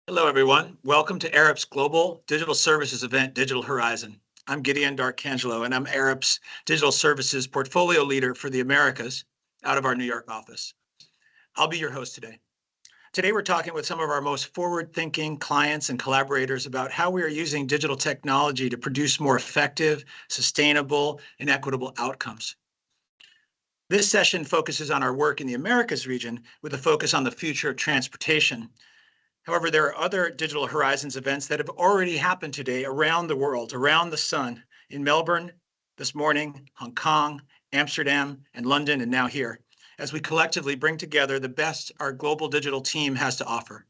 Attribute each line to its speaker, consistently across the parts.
Speaker 1: Hello, everyone. Welcome to Arup's Global Digital Services event, Digital Horizon. I'm Gideon D'Arcangelo, and I'm Arup's Digital Services Portfolio Leader for the Americas out of our New York office. I'll be your host today. Today, we're talking with some of our most forward-thinking clients and collaborators about how we are using digital technology to produce more effective, sustainable, and equitable outcomes. This session focuses on our work in the Americas region with a focus on the future of transportation. However, there are other Digital Horizons events that have already happened today around the world, around the sun, in Melbourne this morning, Hong Kong, Amsterdam, and London, and now here, as we collectively bring together the best our global digital team has to offer.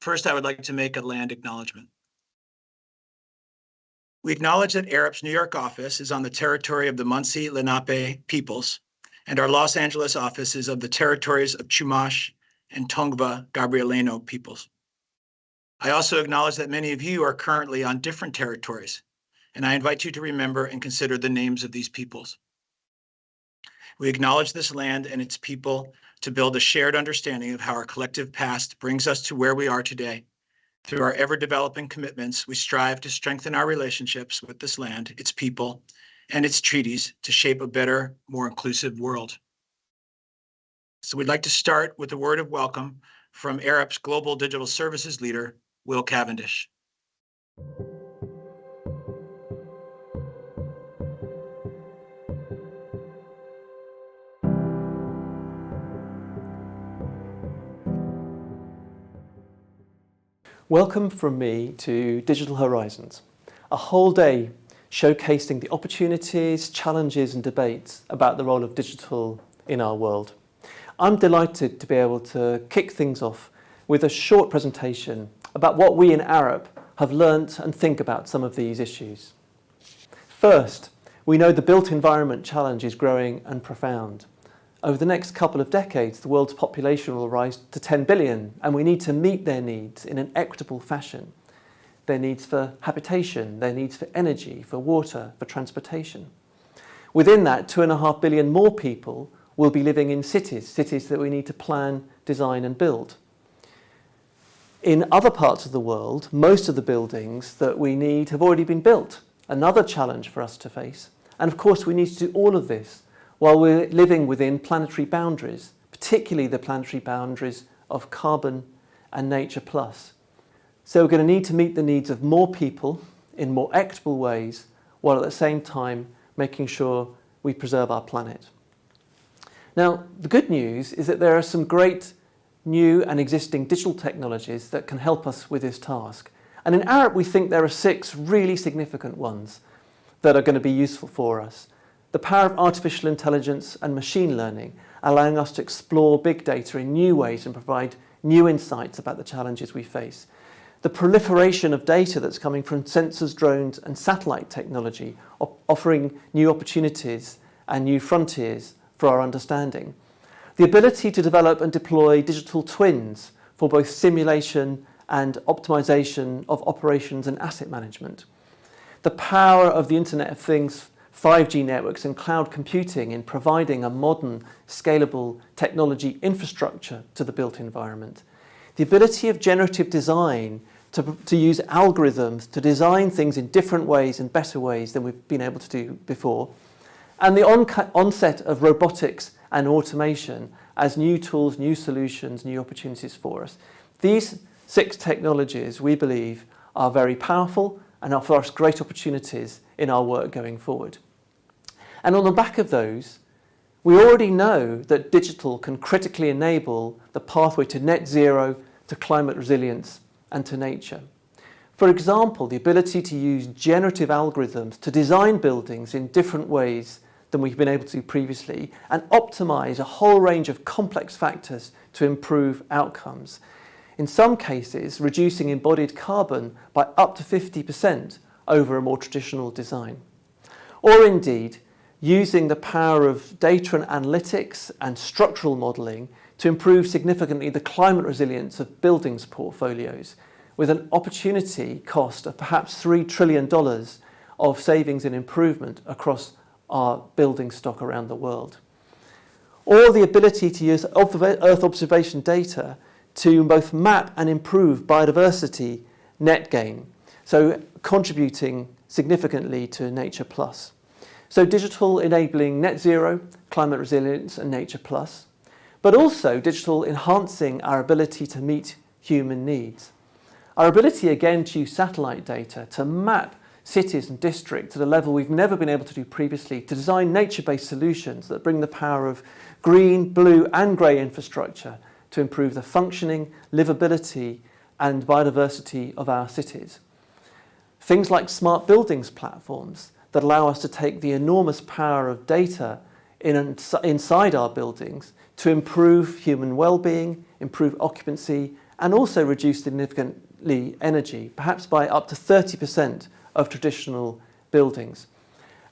Speaker 1: First, I would like to make a land acknowledgement. We acknowledge that Arup's New York office is on the territory of the Munsee Lenape peoples, and our Los Angeles office is of the territories of Chumash and Tongva Gabrielino peoples. I also acknowledge that many of you are currently on different territories, and I invite you to remember and consider the names of these peoples. We acknowledge this land and its people to build a shared understanding of how our collective past brings us to where we are today. Through our ever-developing commitments, we strive to strengthen our relationships with this land, its people, and its treaties to shape a better, more inclusive world. So we'd like to start with a word of welcome from Arup's Global Digital Services Leader, Will Cavendish.
Speaker 2: Welcome from me to Digital Horizons, a whole day showcasing the opportunities, challenges and debates about the role of digital in our world. I'm delighted to be able to kick things off with a short presentation about what we in Arup have learnt and think about some of these issues. First, we know the built environment challenge is growing and profound. Over the next couple of decades, the world's population will rise to 10 billion, and we need to meet their needs in an equitable fashion. Their needs for habitation, their needs for energy, for water, for transportation. Within that, 2.5 billion more people will be living in cities that we need to plan, design and build. In other parts of the world, most of the buildings that we need have already been built. Another challenge for us to face. And of course, we need to do all of this while we're living within planetary boundaries, particularly the planetary boundaries of carbon and nature plus. So we're going to need to meet the needs of more people in more equitable ways, while at the same time making sure we preserve our planet. Now, the good news is that there are some great new and existing digital technologies that can help us with this task. And in Arup, we think there are 6 really significant ones that are going to be useful for us. The power of artificial intelligence and machine learning, allowing us to explore big data in new ways and provide new insights about the challenges we face. The proliferation of data that's coming from sensors, drones and satellite technology, offering new opportunities and new frontiers for our understanding. The ability to develop and deploy digital twins for both simulation and optimization of operations and asset management. The power of the Internet of Things, 5G networks and cloud computing in providing a modern, scalable technology infrastructure to the built environment. The ability of generative design to use algorithms to design things in different ways and better ways than we've been able to do before. And the onset of robotics and automation as new tools, new solutions, new opportunities for us. These 6 technologies, we believe, are very powerful and offer us great opportunities in our work going forward. And on the back of those, we already know that digital can critically enable the pathway to net zero, to climate resilience, and to nature. For example, the ability to use generative algorithms to design buildings in different ways than we've been able to previously and optimize a whole range of complex factors to improve outcomes. In some cases, reducing embodied carbon by up to 50% over a more traditional design. Or indeed, using the power of data and analytics and structural modelling to improve significantly the climate resilience of buildings portfolios, with an opportunity cost of perhaps $3 trillion of savings and improvement across our building stock around the world. Or the ability to use Earth observation data to both map and improve biodiversity net gain, so contributing significantly to Nature Plus. So digital enabling net zero, climate resilience and Nature Plus, but also digital enhancing our ability to meet human needs. Our ability again to use satellite data to map cities and districts at a level we've never been able to do previously, to design nature-based solutions that bring the power of green, blue and grey infrastructure to improve the functioning, livability and biodiversity of our cities. Things like smart buildings platforms that allow us to take the enormous power of data inside our buildings to improve human well-being, improve occupancy, and also reduce significantly energy, perhaps by up to 30% of traditional buildings.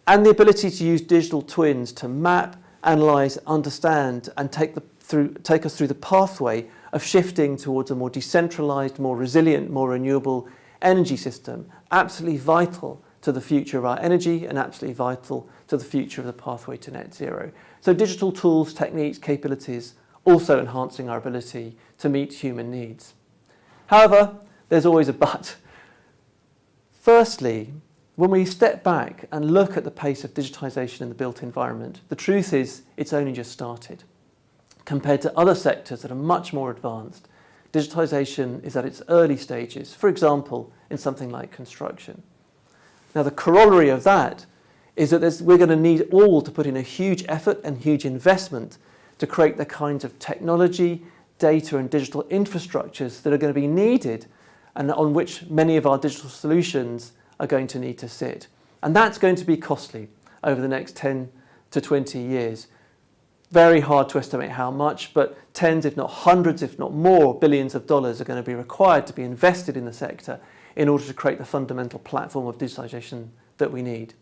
Speaker 2: And the ability to use digital twins to map, analyse, understand, and take us through the pathway of shifting towards a more decentralised, more resilient, more renewable energy system, absolutely vital to the future of our energy and absolutely vital to the future of the pathway to net zero. So digital tools, techniques, capabilities, also enhancing our ability to meet human needs. However, there's always a but. Firstly, when we step back and look at the pace of digitisation in the built environment, the truth is it's only just started. Compared to other sectors that are much more advanced, digitisation is at its early stages, for example, in something like construction. Now, the corollary of that is that we're going to need all to put in a huge effort and huge investment to create the kinds of technology, data and digital infrastructures that are going to be needed and on which many of our digital solutions are going to need to sit. And that's going to be costly over the next 10 to 20 years. Very hard to estimate how much, but tens, if not hundreds, if not more, billions of dollars are going to be required to be invested in the sector in order to create the fundamental platform of digitalisation that we need.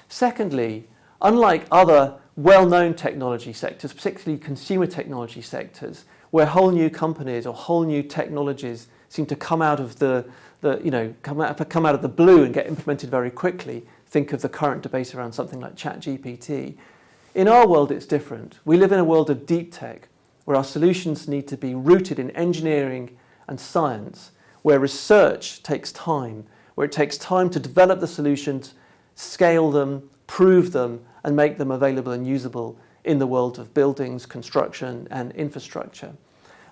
Speaker 2: Secondly, unlike other well-known technology sectors, particularly consumer technology sectors, where whole new companies or whole new technologies seem to come out of the blue and get implemented very quickly. Think of the current debate around something like ChatGPT. In our world, it's different. We live in a world of deep tech, where our solutions need to be rooted in engineering and science, where research takes time, where it takes time to develop the solutions, scale them, prove them, and make them available and usable in the world of buildings, construction, and infrastructure.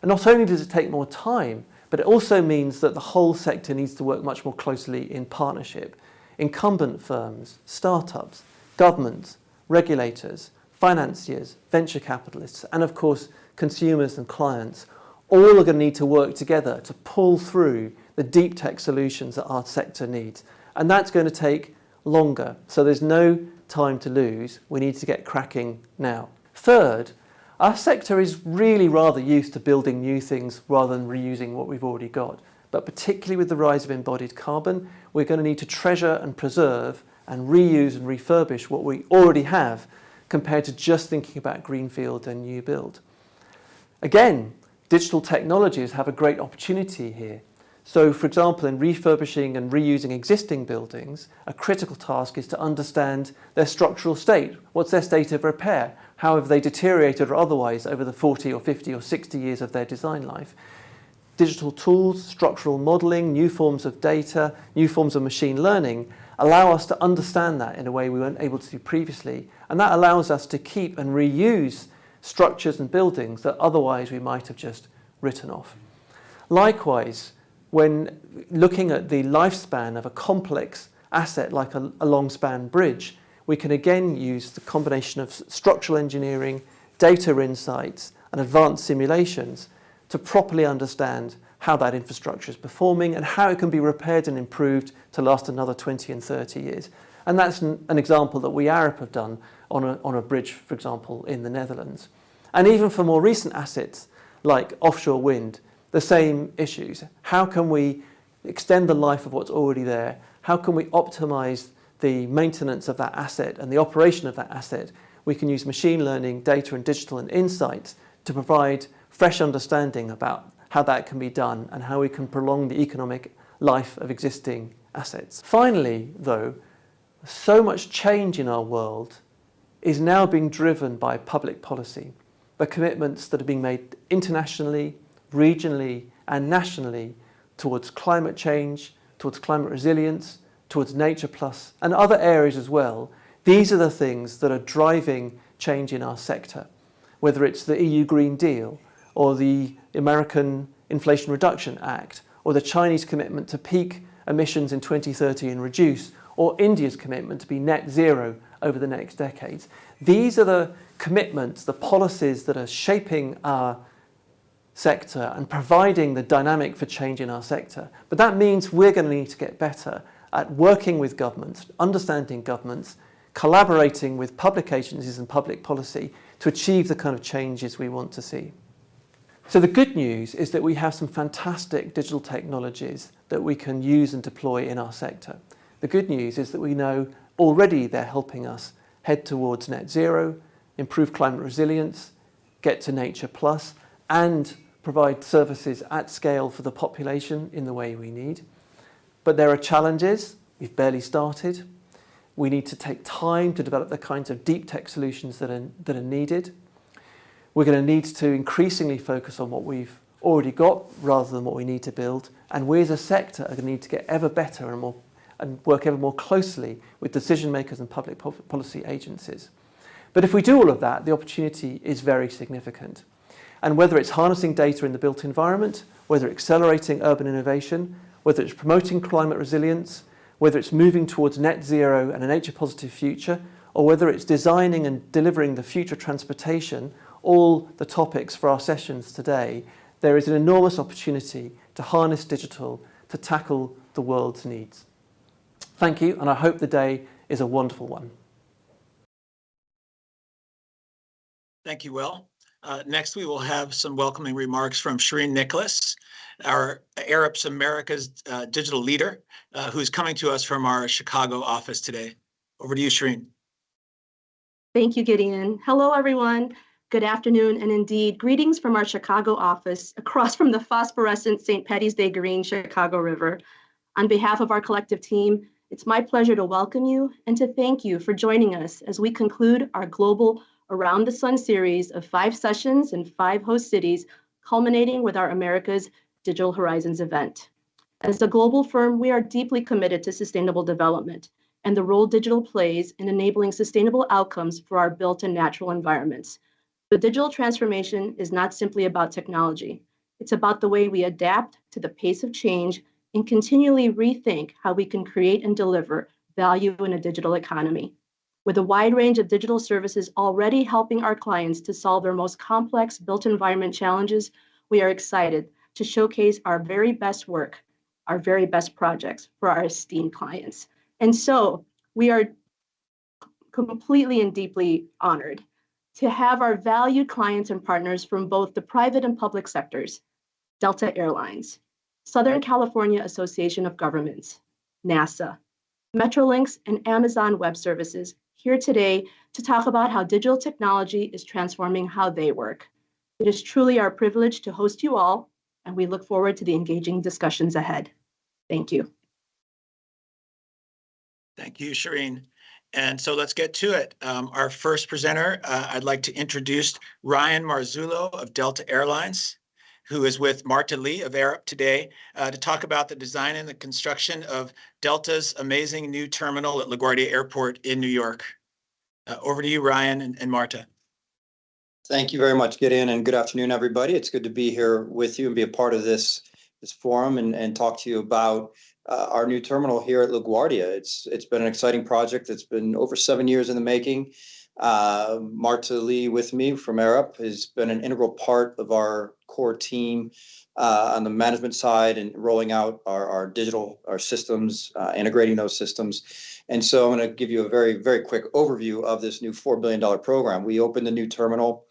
Speaker 2: And not only does it take more time, but it also means that the whole sector needs to work much more closely in partnership. Incumbent firms, startups, governments, regulators, financiers, venture capitalists, and of course, consumers and clients, all are going to need to work together to pull through the deep tech solutions that our sector needs. And that's going to take longer. So there's no time to lose. We need to get cracking now. Third, our sector is really rather used to building new things rather than reusing what we've already got. But particularly with the rise of embodied carbon, we're going to need to treasure and preserve and reuse and refurbish what we already have compared to just thinking about greenfield and new build. Again, digital technologies have a great opportunity here. So, for example, in refurbishing and reusing existing buildings, a critical task is to understand their structural state. What's their state of repair? How have they deteriorated or otherwise over the 40 or 50 or 60 years of their design life? Digital tools, structural modelling, new forms of data, new forms of machine learning allow us to understand that in a way we weren't able to do previously. And that allows us to keep and reuse structures and buildings that otherwise we might have just written off. Likewise, when looking at the lifespan of a complex asset like a long-span bridge, we can again use the combination of structural engineering, data insights, and advanced simulations to properly understand how that infrastructure is performing and how it can be repaired and improved to last another 20 and 30 years. And that's an example that we Arup have done on a bridge, for example, in the Netherlands. And even for more recent assets like offshore wind, the same issues. How can we extend the life of what's already there? How can we optimize the maintenance of that asset and the operation of that asset? We can use machine learning, data and digital and insights to provide fresh understanding about how that can be done and how we can prolong the economic life of existing assets. Finally, though, so much change in our world is now being driven by public policy. The commitments that are being made internationally, regionally and nationally towards climate change, towards climate resilience, towards Nature Plus, and other areas as well. These are the things that are driving change in our sector, whether it's the EU Green Deal or the American Inflation Reduction Act or the Chinese commitment to peak emissions in 2030 and reduce, or India's commitment to be net zero over the next decades. These are the commitments, the policies that are shaping our sector and providing the dynamic for change in our sector. But that means we're going to need to get better at working with governments, understanding governments, collaborating with public agencies and public policy to achieve the kind of changes we want to see. So the good news is that we have some fantastic digital technologies that we can use and deploy in our sector. The good news is that we know already they're helping us head towards net zero, improve climate resilience, get to Nature Plus, and provide services at scale for the population in the way we need. But there are challenges. We've barely started. We need to take time to develop the kinds of deep tech solutions that are needed. We're going to need to increasingly focus on what we've already got rather than what we need to build. And we as a sector are going to need to get ever better and work ever more closely with decision makers and public policy agencies. But if we do all of that, the opportunity is very significant. And whether it's harnessing data in the built environment, whether it's accelerating urban innovation, whether it's promoting climate resilience, whether it's moving towards net zero and a nature positive future, or whether it's designing and delivering the future transportation, all the topics for our sessions today, there is an enormous opportunity to harness digital to tackle the world's needs. Thank you, and I hope the day is a wonderful one.
Speaker 1: Thank you, Will. Next, we will have some welcoming remarks from Cierine Nicolas, our Arup's America's digital leader, who's coming to us from our Chicago office today. Over to you, Cierine.
Speaker 3: Thank you, Gideon. Hello, everyone. Good afternoon, and indeed, greetings from our Chicago office across from the phosphorescent St. Patty's Day green Chicago River. On behalf of our collective team, it's my pleasure to welcome you and to thank you for joining us as we conclude our global Around the Sun series of 5 sessions in 5 host cities, culminating with our America's Digital Horizons event. As a global firm, we are deeply committed to sustainable development and the role digital plays in enabling sustainable outcomes for our built and natural environments. The digital transformation is not simply about technology. It's about the way we adapt to the pace of change and continually rethink how we can create and deliver value in a digital economy. With a wide range of digital services already helping our clients to solve their most complex built environment challenges, we are excited to showcase our very best work, our very best projects for our esteemed clients. And so we are completely and deeply honored to have our valued clients and partners from both the private and public sectors, Delta Airlines, Southern California Association of Governments, NASA, Metrolinx, and Amazon Web Services here today to talk about how digital technology is transforming how they work. It is truly our privilege to host you all, and we look forward to the engaging discussions ahead. Thank you.
Speaker 1: Thank you, Cierine. And so let's get to it. Our first presenter, I'd like to introduce Ryan Marzullo of Delta Airlines, who is with Marta Lee of Arup today to talk about the design and the construction of Delta's amazing new terminal at LaGuardia Airport in New York. Over to you, Ryan and Marta.
Speaker 4: Thank you very much, Gideon, and good afternoon, everybody. It's good to be here with you and be a part of this forum and talk to you about our new terminal here at LaGuardia. It's been an exciting project. It's been over 7 years in the making. Marta Lee with me from Arup has been an integral part of our core team on the management side and rolling out our systems, integrating those systems. And so I'm going to give you a very, very quick overview of this new $4 billion program. We opened the new terminal.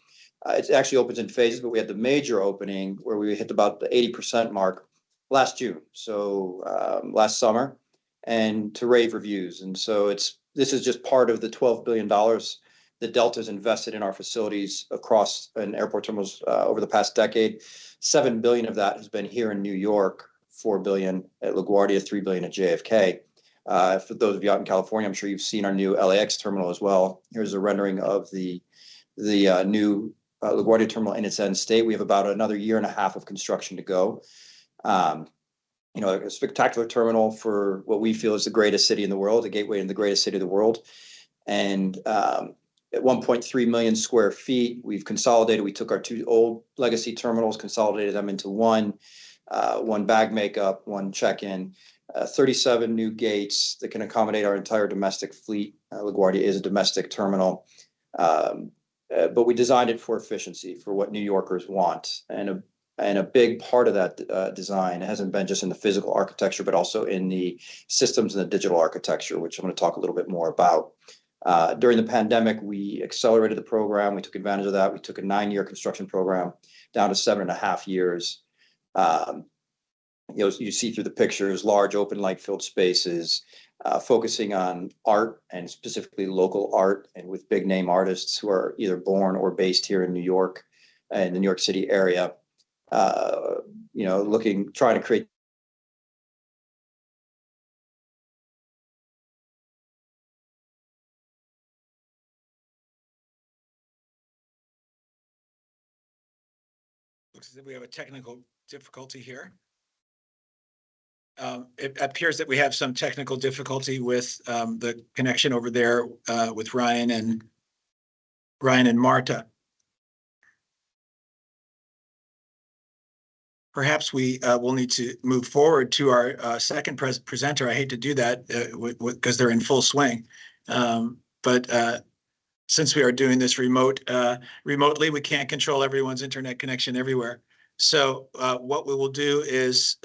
Speaker 4: It actually opens in phases, but we had the major opening where we hit about the 80% mark last June, so last summer, and to rave reviews. And so this is just part of the $12 billion that Delta's invested in our facilities across and airport terminals over the past decade. $7 billion of that has been here in New York, $4 billion at LaGuardia, $3 billion at JFK. For those of you out in California, I'm sure you've seen our new LAX terminal as well. Here's a rendering of the new LaGuardia Terminal in its end state. We have about another year and a half of construction to go. A spectacular terminal for what we feel is the greatest city in the world, the gateway in the greatest city of the world. And at 1.3 million square feet, we've consolidated. We took our two old legacy terminals, consolidated them into one bag makeup, one check-in, 37 new gates that can accommodate our entire domestic fleet. LaGuardia is a domestic terminal, but we designed it for efficiency, for what New Yorkers want. And a big part of that design hasn't been just in the physical architecture, but also in the systems and the digital architecture, which I'm going to talk a little bit more about. During the pandemic, we accelerated the program. We took advantage of that. We took a 9-year construction program down to 7.5 years. You see through the pictures, large open light-filled spaces, focusing on art and specifically local art, and with big name artists who are either born or based here in New York and the New York City area. Trying to create.
Speaker 1: Looks as if we have a technical difficulty here. It appears that we have some technical difficulty with the connection over there with Ryan and Marta. Perhaps we will need to move forward to our second presenter. I hate to do that because they're in full swing. But since we are doing this remotely, we can't control everyone's internet connection everywhere. So what we will do is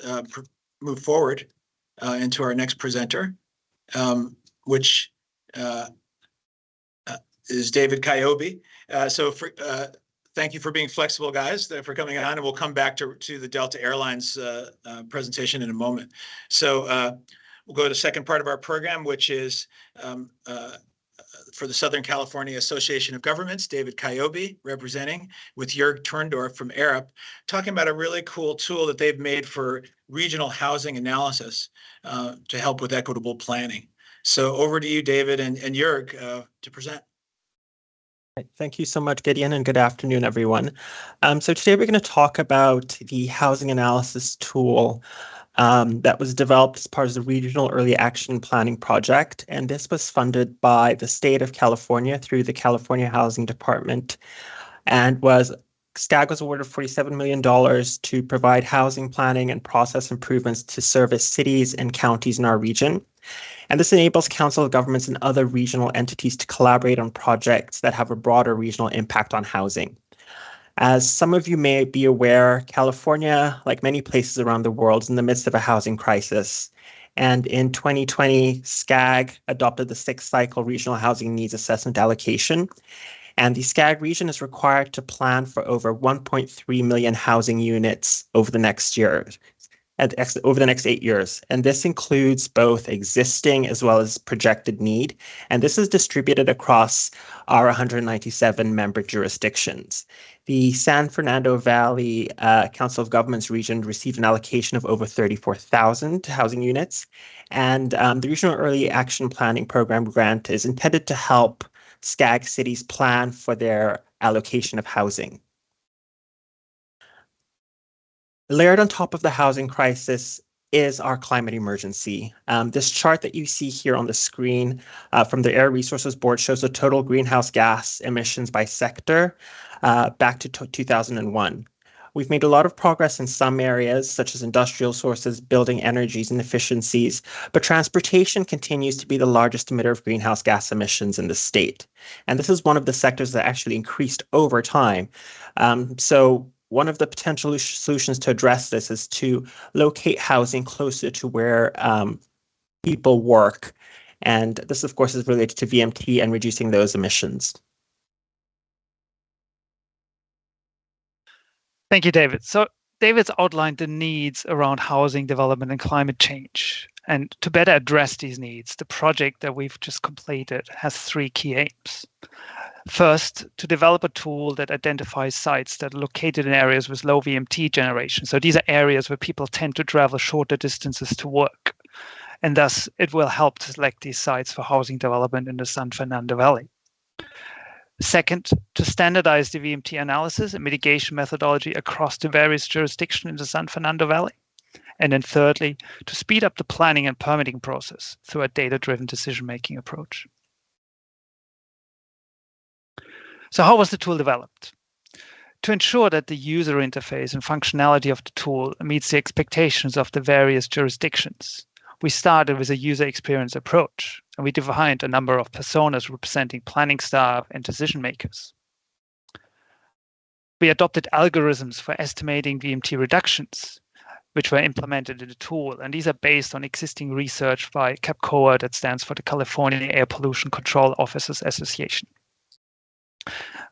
Speaker 1: move forward into our next presenter, which is David Kyobe. Thank you for being flexible, guys, for coming on, and we'll come back to the Delta Airlines presentation in a moment. So we'll go to the second part of our program, which is for the Southern California Association of Governments, David Kyobe, representing, with Joerg Tondorff from Arup, talking about a really cool tool that they've made for regional housing analysis to help with equitable planning. So over to you, David and Joerg, to present.
Speaker 5: Thank you so much, Gideon, and good afternoon, everyone. So today we're going to talk about the housing analysis tool that was developed as part of the Regional Early Action Planning Project. And this was funded by the state of California through the California Housing Department, and SCAG was awarded $47 million to provide housing planning and process improvements to service cities and counties in our region. And this enables council of governments and other regional entities to collaborate on projects that have a broader regional impact on housing. As some of you may be aware, California, like many places around the world, is in the midst of a housing crisis. And in 2020, SCAG adopted the 6th cycle regional housing needs assessment allocation. And the SCAG region is required to plan for over 1.3 million housing units over the next 8 years. And this includes both existing as well as projected need. And this is distributed across our 197 member jurisdictions. The San Fernando Valley Council of Governments region received an allocation of over 34,000 housing units. And the Regional Early Action Planning Program grant is intended to help SCAG cities plan for their allocation of housing. Layered on top of the housing crisis is our climate emergency. This chart that you see here on the screen from the Air Resources Board shows the total greenhouse gas emissions by sector back to 2001. We've made a lot of progress in some areas, such as industrial sources, building energies and efficiencies, but transportation continues to be the largest emitter of greenhouse gas emissions in the state. And this is one of the sectors that actually increased over time. So one of the potential solutions to address this is to locate housing closer to where people work. And this, of course, is related to VMT and reducing those emissions.
Speaker 6: Thank you, David. So David's outlined the needs around housing development and climate change. And to better address these needs, the project that we've just completed has 3 key aims. First, to develop a tool that identifies sites that are located in areas with low VMT generation. So these are areas where people tend to travel shorter distances to work. And thus, it will help to select these sites for housing development in the San Fernando Valley. Second, to standardize the VMT analysis and mitigation methodology across the various jurisdictions in the San Fernando Valley. And then thirdly, to speed up the planning and permitting process through a data-driven decision-making approach. So how was the tool developed? To ensure that the user interface and functionality of the tool meets the expectations of the various jurisdictions, we started with a user experience approach, and we defined a number of personas representing planning staff and decision makers. We adopted algorithms for estimating VMT reductions, which were implemented in the tool, and these are based on existing research by CAPCOA, that stands for the California Air Pollution Control Officers Association.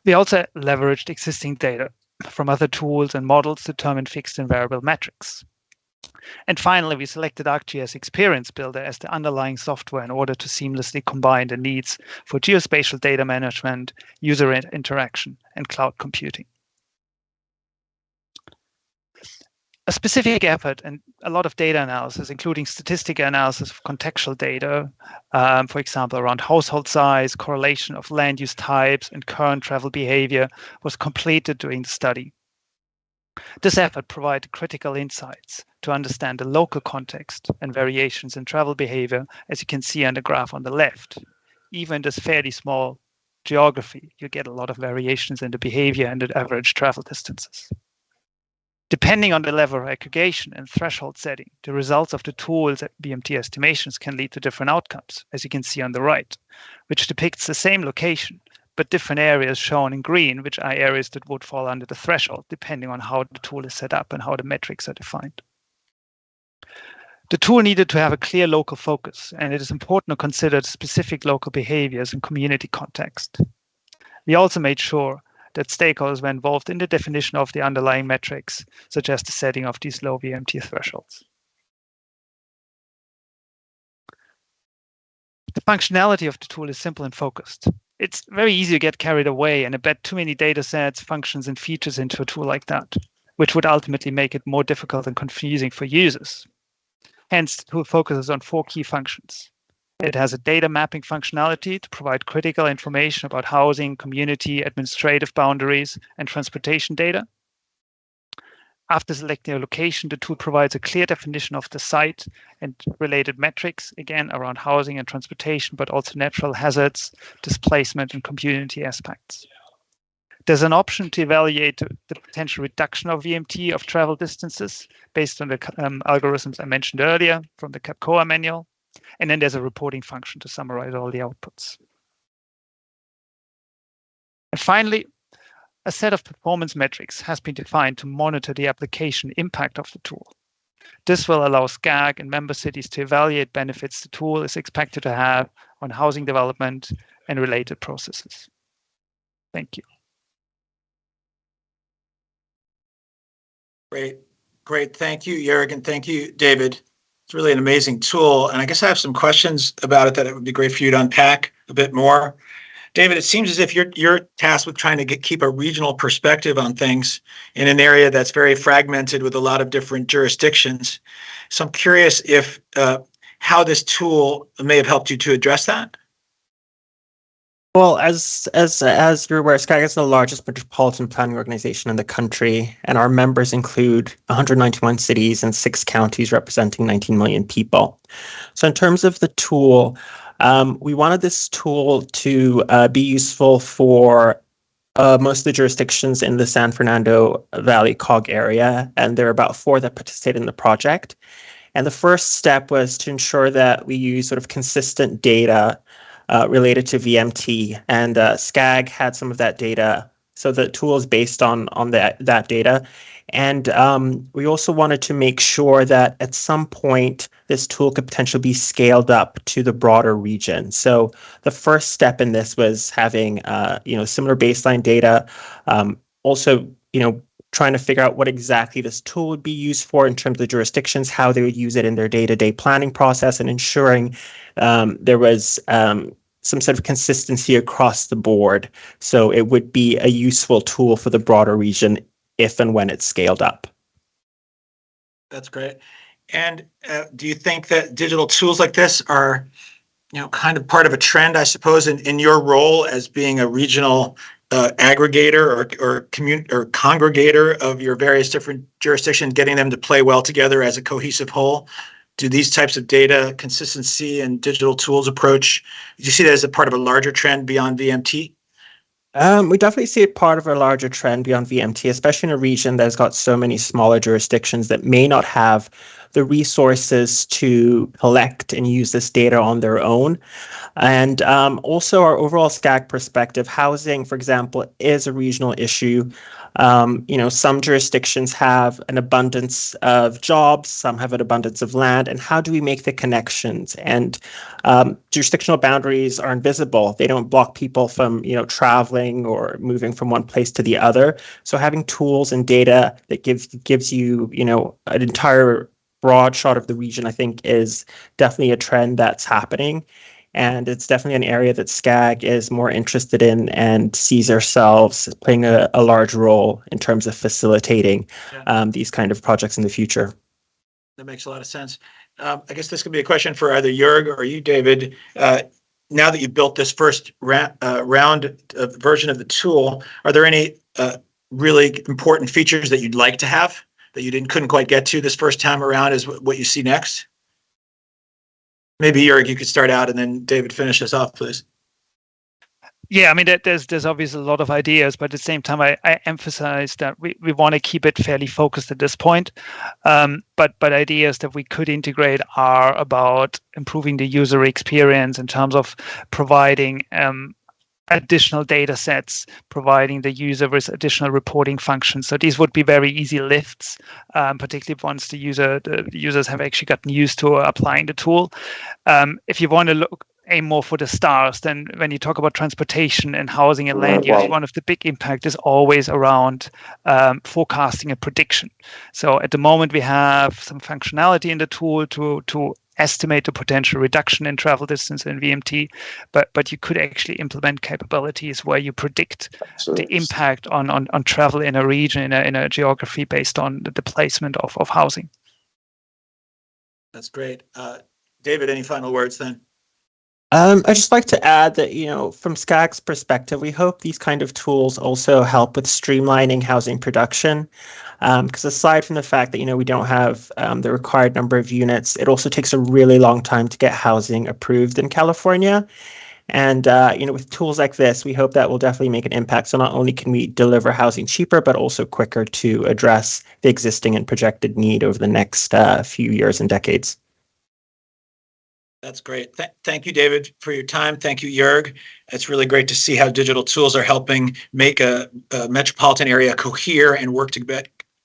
Speaker 6: We also leveraged existing data from other tools and models to determine fixed and variable metrics. And finally, we selected ArcGIS Experience Builder as the underlying software in order to seamlessly combine the needs for geospatial data management, user interaction, and cloud computing. A specific effort and a lot of data analysis, including statistical analysis of contextual data, for example, around household size, correlation of land use types, and current travel behavior, was completed during the study. This effort provided critical insights to understand the local context and variations in travel behavior, as you can see on the graph on the left. Even in this fairly small geography, you get a lot of variations in the behavior and the average travel distances. Depending on the level of aggregation and threshold setting, the results of the tools at VMT estimations can lead to different outcomes, as you can see on the right, which depicts the same location, but different areas shown in green, which are areas that would fall under the threshold, depending on how the tool is set up and how the metrics are defined. The tool needed to have a clear local focus, and it is important to consider specific local behaviors and community context. We also made sure that stakeholders were involved in the definition of the underlying metrics, such as the setting of these low VMT thresholds. The functionality of the tool is simple and focused. It's very easy to get carried away and embed too many data sets, functions, and features into a tool like that, which would ultimately make it more difficult and confusing for users. Hence, the tool focuses on 4 key functions. It has a data mapping functionality to provide critical information about housing, community, administrative boundaries, and transportation data. After selecting a location, the tool provides a clear definition of the site and related metrics, again, around housing and transportation, but also natural hazards, displacement, and community aspects. There's an option to evaluate the potential reduction of VMT of travel distances based on the algorithms I mentioned earlier from the CAPCOA manual. And then there's a reporting function to summarize all the outputs. And finally, a set of performance metrics has been defined to monitor the application impact of the tool. This will allow SCAG and member cities to evaluate benefits the tool is expected to have on housing development and related processes. Thank you.
Speaker 1: Great. Thank you, Joerg, and thank you, David. It's really an amazing tool, and I guess I have some questions about it that it would be great for you to unpack a bit more. David, it seems as if you're tasked with trying to keep a regional perspective on things in an area that's very fragmented with a lot of different jurisdictions. So I'm curious if how this tool may have helped you to address that.
Speaker 5: Well, as you're aware, SCAG is the largest metropolitan planning organization in the country, and our members include 191 cities and 6 counties representing 19 million people. So in terms of the tool, we wanted this tool to be useful for most of the jurisdictions in the San Fernando Valley COG area, and there are about 4 that participate in the project. And the first step was to ensure that we use sort of consistent data related to VMT, and SCAG had some of that data. So the tool is based on that data. And we also wanted to make sure that at some point this tool could potentially be scaled up to the broader region. So the first step in this was having similar baseline data. Also, trying to figure out what exactly this tool would be used for in terms of jurisdictions, how they would use it in their day-to-day planning process, and ensuring there was some sort of consistency across the board. So it would be a useful tool for the broader region if and when it's scaled up.
Speaker 1: That's great. And do you think that digital tools like this are, kind of part of a trend, I suppose, in your role as being a regional aggregator or congregator of your various different jurisdictions, getting them to play well together as a cohesive whole? Do these types of data consistency and digital tools approach, do you see that as a part of a larger trend beyond VMT?
Speaker 5: We definitely see it part of a larger trend beyond VMT, especially in a region that's got so many smaller jurisdictions that may not have the resources to collect and use this data on their own. And also our overall SCAG perspective, housing, for example, is a regional issue. Some jurisdictions have an abundance of jobs, some have an abundance of land, and how do we make the connections? And jurisdictional boundaries are invisible. They don't block people from, traveling or moving from one place to the other. So having tools and data that gives you, an entire broad shot of the region, I think, is definitely a trend that's happening. And it's definitely an area that SCAG is more interested in and sees ourselves playing a large role in terms of facilitating these kind of projects in the future.
Speaker 1: That makes a lot of sense. I guess this could be a question for either Joerg or you, David. Now that you've built this first round version of the tool, are there any really important features that you'd like to have that you couldn't quite get to this first time around as what you see next? Maybe Joerg, you could start out and then David finish us off, please.
Speaker 6: Yeah, I mean, there's obviously a lot of ideas, but at the same time, I emphasize that we want to keep it fairly focused at this point. But ideas that we could integrate are about improving the user experience in terms of providing additional data sets, providing the user with additional reporting functions. So these would be very easy lifts, particularly once the users have actually gotten used to applying the tool. If you want to aim more for the stars, then when you talk about transportation and housing and land use, one of the big impact is always around forecasting and prediction. So at the moment, we have some functionality in the tool to estimate the potential reduction in travel distance in VMT, but you could actually implement capabilities where you predict the impact on travel in a region, in a geography based on the placement of housing.
Speaker 1: That's great. David, any final words then?
Speaker 5: I'd just like to add that, from SCAG's perspective, we hope these kind of tools also help with streamlining housing production. Because aside from the fact that, we don't have the required number of units, it also takes a really long time to get housing approved in California. And, with tools like this, we hope that will definitely make an impact. So not only can we deliver housing cheaper, but also quicker to address the existing and projected need over the next few years and decades.
Speaker 1: That's great. Thank you, David, for your time. Thank you, Joerg. It's really great to see how digital tools are helping make a metropolitan area cohere and work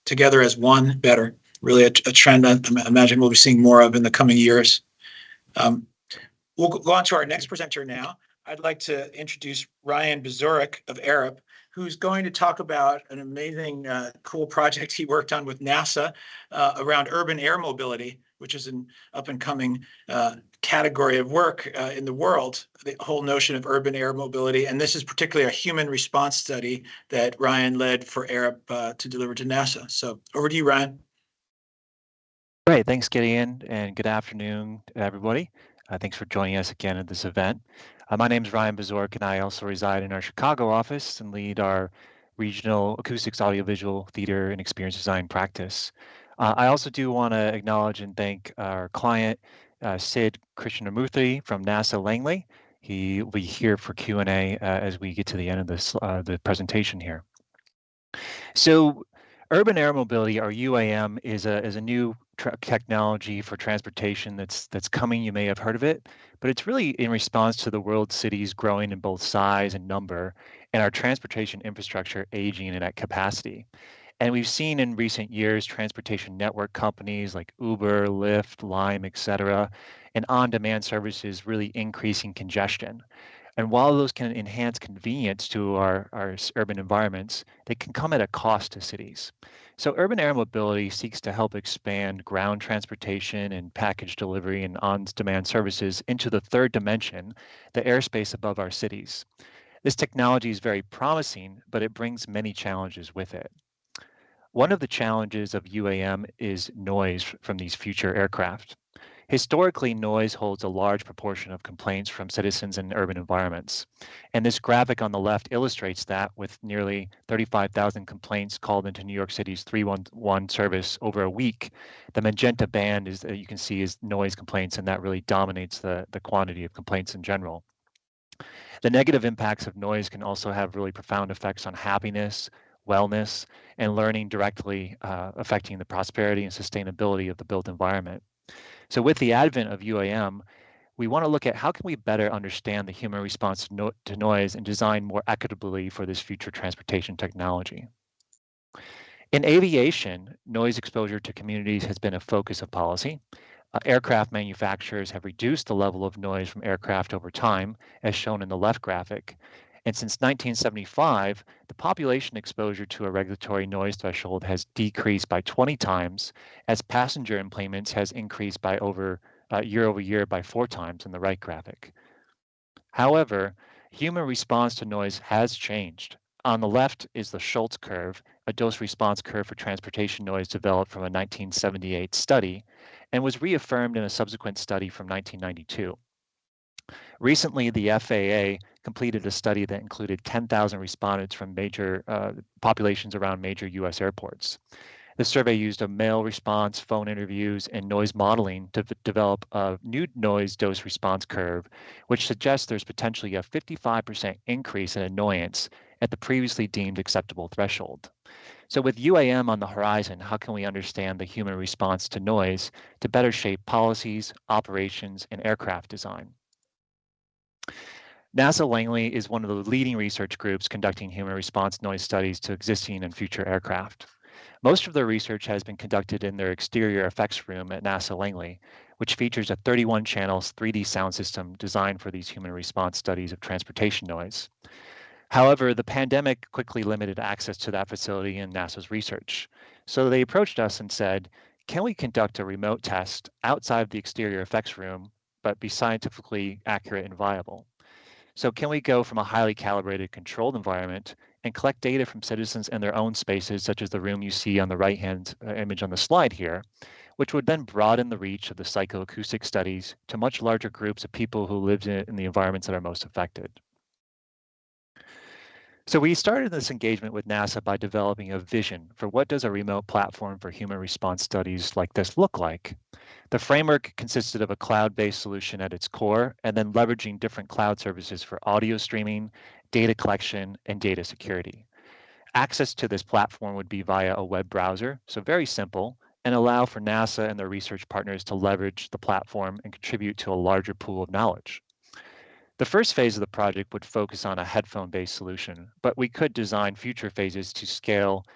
Speaker 1: together as one better. Really a trend I imagine we'll be seeing more of in the coming years. We'll go on to our next presenter now. I'd like to introduce Ryan Biziorek of Arup, who's going to talk about an amazing, cool project he worked on with NASA around urban air mobility, which is an up-and-coming category of work in the world, the whole notion of urban air mobility. And this is particularly a human response study that Ryan led for Arup to deliver to NASA. So over to you, Ryan.
Speaker 7: Great. Thanks, Gideon, and good afternoon, everybody. Thanks for joining us again at this event. My name is Ryan Biziorek, and I also reside in our Chicago office and lead our regional acoustics, audiovisual, theater, and experience design practice. I also do want to acknowledge and thank our client, Sid Krishnamoorthy from NASA Langley. He will be here for Q&A as we get to the end of this the presentation here. So urban air mobility, or UAM, is a new technology for transportation that's coming. You may have heard of it, but it's really in response to the world's cities growing in both size and number, and our transportation infrastructure aging and at capacity. And we've seen in recent years transportation network companies like Uber, Lyft, Lime, etc., and on-demand services really increasing congestion. And while those can enhance convenience to our urban environments, they can come at a cost to cities. So urban air mobility seeks to help expand ground transportation and package delivery and on-demand services into the third dimension, the airspace above our cities. This technology is very promising, but it brings many challenges with it. One of the challenges of UAM is noise from these future aircraft. Historically, noise holds a large proportion of complaints from citizens in urban environments. And this graphic on the left illustrates that with nearly 35,000 complaints called into New York City's 311 service over a week. The magenta band is, you can see, is noise complaints, and that really dominates the quantity of complaints in general. The negative impacts of noise can also have really profound effects on happiness, wellness, and learning, directly affecting the prosperity and sustainability of the built environment. So with the advent of UAM, we want to look at how can we better understand the human response to noise and design more equitably for this future transportation technology. In aviation, noise exposure to communities has been a focus of policy. Aircraft manufacturers have reduced the level of noise from aircraft over time, as shown in the left graphic. And since 1975, the population exposure to a regulatory noise threshold has decreased by 20 times, as passenger enplanements has increased by year over year by 4 times in the right graphic. However, human response to noise has changed. On the left is the Schultz curve, a dose response curve for transportation noise developed from a 1978 study and was reaffirmed in a subsequent study from 1992. Recently, the FAA completed a study that included 10,000 respondents from major populations around major US airports. The survey used a mail response, phone interviews, and noise modeling to develop a new noise dose response curve, which suggests there's potentially a 55% increase in annoyance at the previously deemed acceptable threshold. So with UAM on the horizon, how can we understand the human response to noise to better shape policies, operations, and aircraft design? NASA Langley is one of the leading research groups conducting human response noise studies to existing and future aircraft. Most of their research has been conducted in their exterior effects room at NASA Langley, which features a 31 channels 3D sound system designed for these human response studies of transportation noise. However, the pandemic quickly limited access to that facility in NASA's research. So they approached us and said, can we conduct a remote test outside of the exterior effects room, but be scientifically accurate and viable? So can we go from a highly calibrated controlled environment and collect data from citizens in their own spaces, such as the room you see on the right-hand image on the slide here, which would then broaden the reach of the psychoacoustic studies to much larger groups of people who live in the environments that are most affected. So we started this engagement with NASA by developing a vision for what does a remote platform for human response studies like this look like. The framework consisted of a cloud-based solution at its core, and then leveraging different cloud services for audio streaming, data collection, and data security. Access to this platform would be via a web browser, so very simple, and allow for NASA and their research partners to leverage the platform and contribute to a larger pool of knowledge. The first phase of the project would focus on a headphone-based solution, but we could design future phases to scale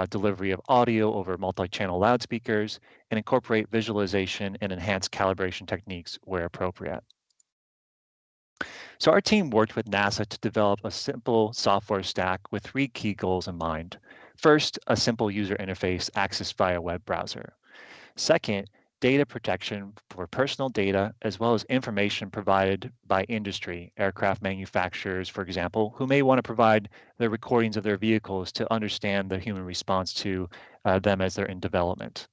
Speaker 7: delivery of audio over multi-channel loudspeakers and incorporate visualization and enhanced calibration techniques where appropriate. So our team worked with NASA to develop a simple software stack with 3 key goals in mind. First, a simple user interface accessed via web browser. Second, data protection for personal data, as well as information provided by industry, aircraft manufacturers, for example, who may want to provide the recordings of their vehicles to understand the human response to them as they're in development.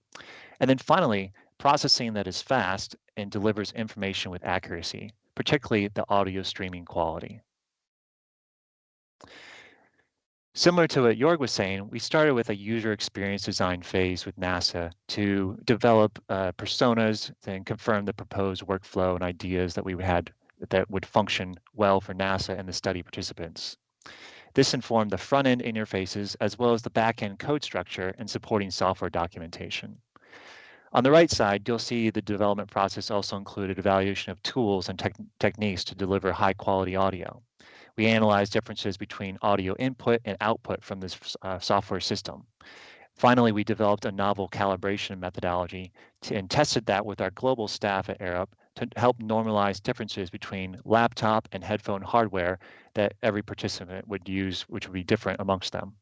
Speaker 7: And then finally, processing that is fast and delivers information with accuracy, particularly the audio streaming quality. Similar to what Joerg was saying, we started with a user experience design phase with NASA to develop personas and confirm the proposed workflow and ideas that we had that would function well for NASA and the study participants. This informed the front-end interfaces as well as the back-end code structure and supporting software documentation. On the right side, you'll see the development process also included evaluation of tools and techniques to deliver high-quality audio. We analyzed differences between audio input and output from this software system. Finally, we developed a novel calibration methodology and tested that with our global staff at Arup to help normalize differences between laptop and headphone hardware that every participant would use, which would be different amongst them.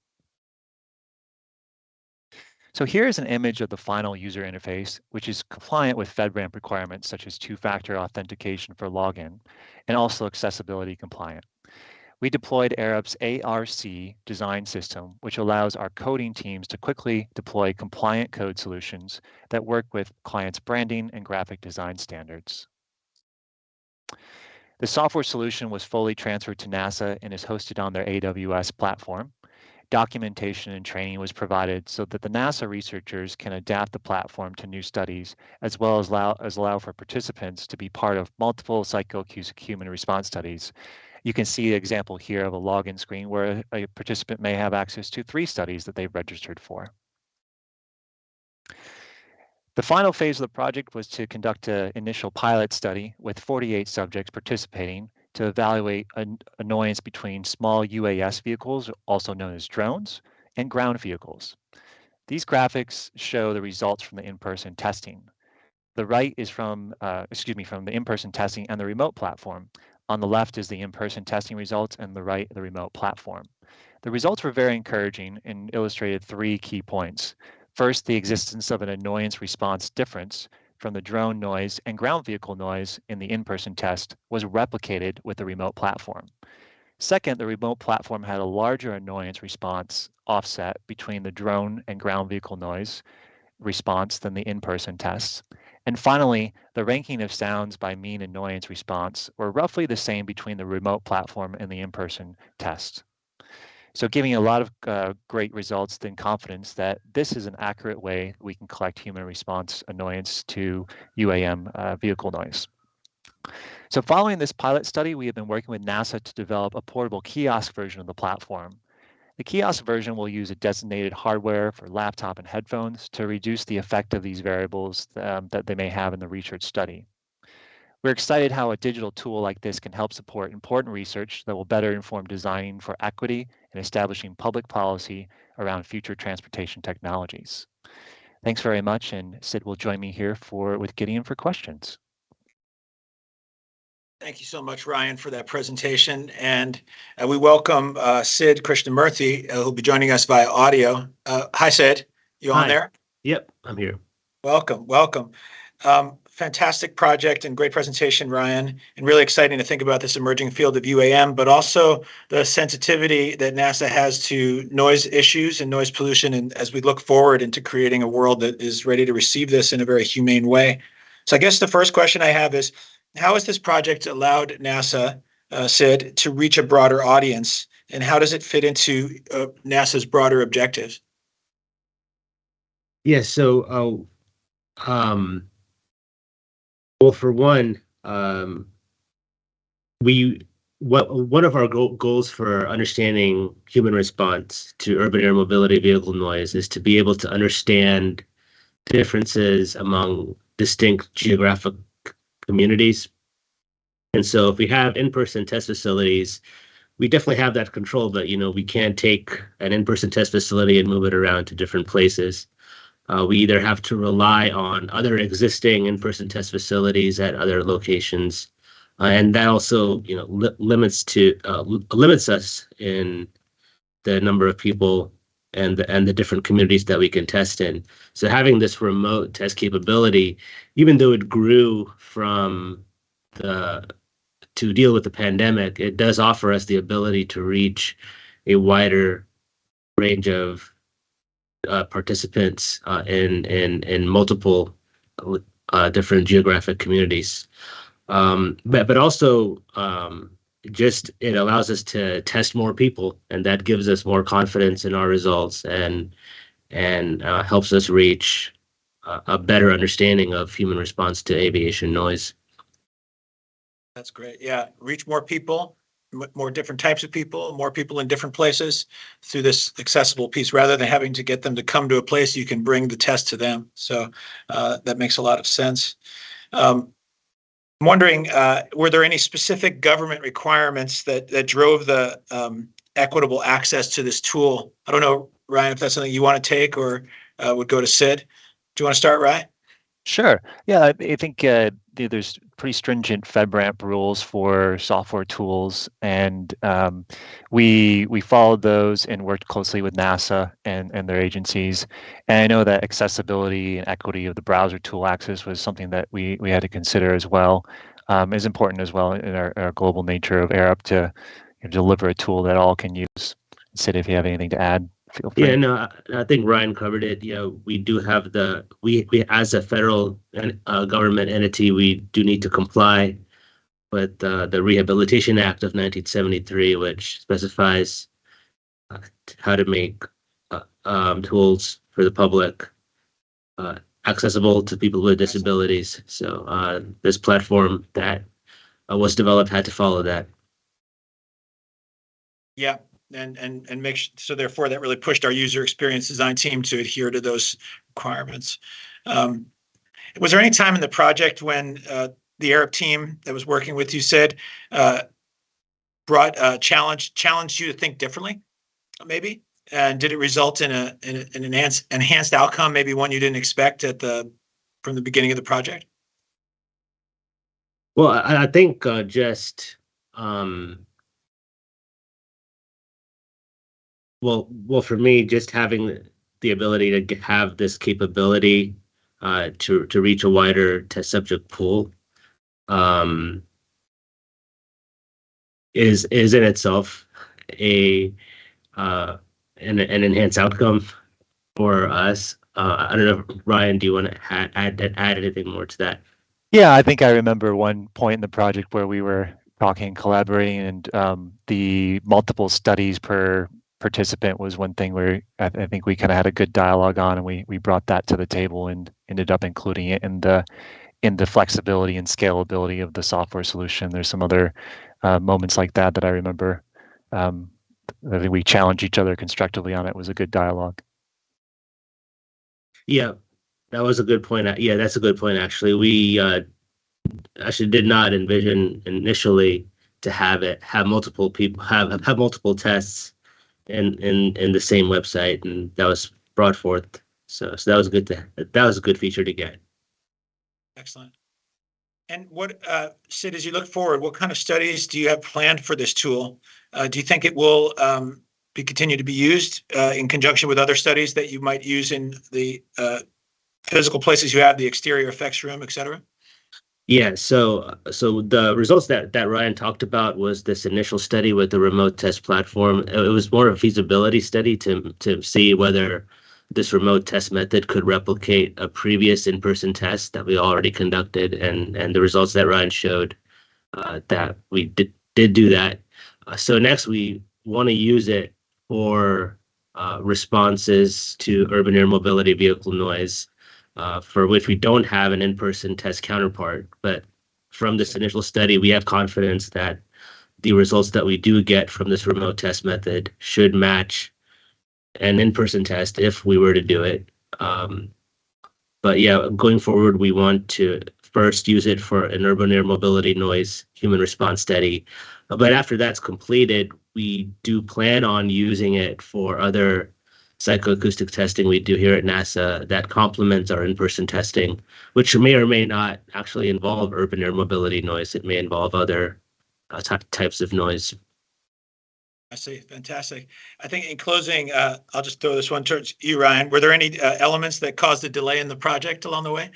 Speaker 7: So here is an image of the final user interface, which is compliant with FedRAMP requirements such as 2-factor authentication for login and also accessibility compliant. we deployed Arup's ARC design system, which allows our coding teams to quickly deploy compliant code solutions that work with clients' branding and graphic design standards. The software solution was fully transferred to NASA and is hosted on their AWS platform. Documentation and training was provided so that the NASA researchers can adapt the platform to new studies, as well as allow for participants to be part of multiple psychoacoustic human response studies. You can see an example here of a login screen where a participant may have access to 3 studies that they've registered for. The final phase of the project was to conduct an initial pilot study with 48 subjects participating to evaluate annoyance between small UAS vehicles, also known as drones, and ground vehicles. These graphics show the results from the in-person testing. The right is from the in-person testing and the remote platform. On the left is the in-person testing results, and the right, the remote platform. The results were very encouraging and illustrated 3 key points. First, the existence of an annoyance response difference from the drone noise and ground vehicle noise in the in-person test was replicated with the remote platform. Second, the remote platform had a larger annoyance response offset between the drone and ground vehicle noise response than the in-person tests. And finally, the ranking of sounds by mean annoyance response were roughly the same between the remote platform and the in-person test. So giving a lot of great results and confidence that this is an accurate way we can collect human response annoyance to UAM vehicle noise. So following this pilot study, we have been working with NASA to develop a portable kiosk version of the platform. The kiosk version will use a designated hardware for laptop and headphones to reduce the effect of these variables that they may have in the research study. We're excited how a digital tool like this can help support important research that will better inform designing for equity and establishing public policy around future transportation technologies. Thanks very much, and Sid will join me here with Gideon for questions.
Speaker 1: Thank you so much, Ryan, for that presentation. And we welcome Sid Krishnamurthy, who'll be joining us via audio. Hi, Sid. You on there?
Speaker 8: Yep, I'm here.
Speaker 1: Welcome. Fantastic project and great presentation, Ryan, and really exciting to think about this emerging field of UAM, but also the sensitivity that NASA has to noise issues and noise pollution, and as we look forward into creating a world that is ready to receive this in a very humane way. So I guess the first question I have is, how has this project allowed NASA, Sid, to reach a broader audience, and how does it fit into NASA's broader objectives?
Speaker 8: Yeah, so well, for one, one of our goals for understanding human response to urban air mobility vehicle noise is to be able to understand differences among distinct geographic communities. And so if we have in-person test facilities, we definitely have that control that, we can't take an in-person test facility and move it around to different places. We either have to rely on other existing in-person test facilities at other locations, and that also, limits us in the number of people and the different communities that we can test in. So having this remote test capability, even though it grew to deal with the pandemic, it does offer us the ability to reach a wider range of participants in multiple different geographic communities. But also just it allows us to test more people, and that gives us more confidence in our results and helps us reach a better understanding of human response to aviation noise.
Speaker 1: That's great. Yeah, reach more people, more different types of people, more people in different places through this accessible piece, rather than having to get them to come to a place. You can bring the test to them. So that makes a lot of sense. I'm wondering, were there any specific government requirements that drove the equitable access to this tool? I don't know, Ryan, if that's something you want to take, or would go to Sid. Do you want to start, Ryan?
Speaker 7: Sure. Yeah, I think there's pretty stringent FedRAMP rules for software tools, and we followed those and worked closely with NASA and their agencies. And I know that accessibility and equity of the browser tool access was something that we had to consider as well. Is important as well in our global nature of Arup to deliver a tool that all can use. Sid, if you have anything to add, feel free.
Speaker 8: Yeah, no, I think Ryan covered it. We do have we as a federal government entity, we do need to comply with the Rehabilitation Act of 1973, which specifies how to make tools for the public accessible to people with disabilities. So this platform that was developed had to follow that.
Speaker 1: Yeah, and so therefore that really pushed our user experience design team to adhere to those requirements. Was there any time in the project when the Arup team that was working with you said challenged you to think differently, maybe? And did it result in an enhanced outcome, maybe one you didn't expect from the beginning of the project?
Speaker 8: Well, I think just well, for me, just having the ability to have this capability to reach a wider test subject pool is in itself an enhanced outcome for us. I don't know, Ryan, do you want to add anything more to that?
Speaker 7: Yeah, I think I remember one point in the project where we were talking, collaborating, and the multiple studies per participant was one thing where I think we kind of had a good dialogue on, and we brought that to the table and ended up including it in the flexibility and scalability of the software solution. There's some other moments like that I remember. I think we challenged each other constructively on it. It was a good dialogue.
Speaker 8: Yeah, that was a good point. Yeah, that's a good point, actually. We actually did not envision initially to have multiple people have multiple tests in the same website, and that was brought forth. So that was a good feature to get.
Speaker 1: Excellent. And what, Sid, as you look forward, what kind of studies do you have planned for this tool? Do you think it will continue to be used in conjunction with other studies that you might use in the physical places you have, the exterior effects room, et cetera?
Speaker 8: Yeah, so the results that Ryan talked about was this initial study with the remote test platform. It was more of a feasibility study to see whether this remote test method could replicate a previous in-person test that we already conducted, and the results that Ryan showed that we did do that. So next we want to use it for responses to urban air mobility vehicle noise, for which we don't have an in-person test counterpart. But from this initial study, we have confidence that the results that we do get from this remote test method should match an in-person test if we were to do it. But yeah, going forward, we want to first use it for an urban air mobility noise human response study. But after that's completed, we do plan on using it for other psychoacoustic testing we do here at NASA that complements our in-person testing, which may or may not actually involve urban air mobility noise. It may involve other types of noise.
Speaker 1: I see. Fantastic. I think in closing, I'll just throw this one towards you, Ryan. Were there any elements that caused a delay in the project along the way?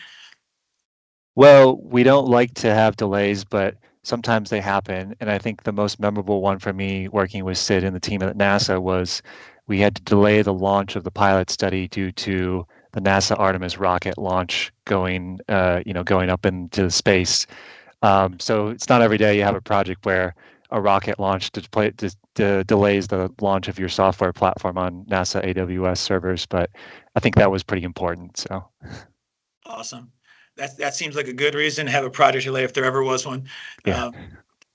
Speaker 7: Well, we don't like to have delays, but sometimes they happen. And I think the most memorable one for me working with Sid and the team at NASA was we had to delay the launch of the pilot study due to the NASA Artemis rocket launch going up into space. So it's not every day you have a project where a rocket launch delays the launch of your software platform on NASA AWS servers, but I think that was pretty important. So
Speaker 1: Awesome. That seems like a good reason to have a project delay if there ever was one.
Speaker 7: yeah.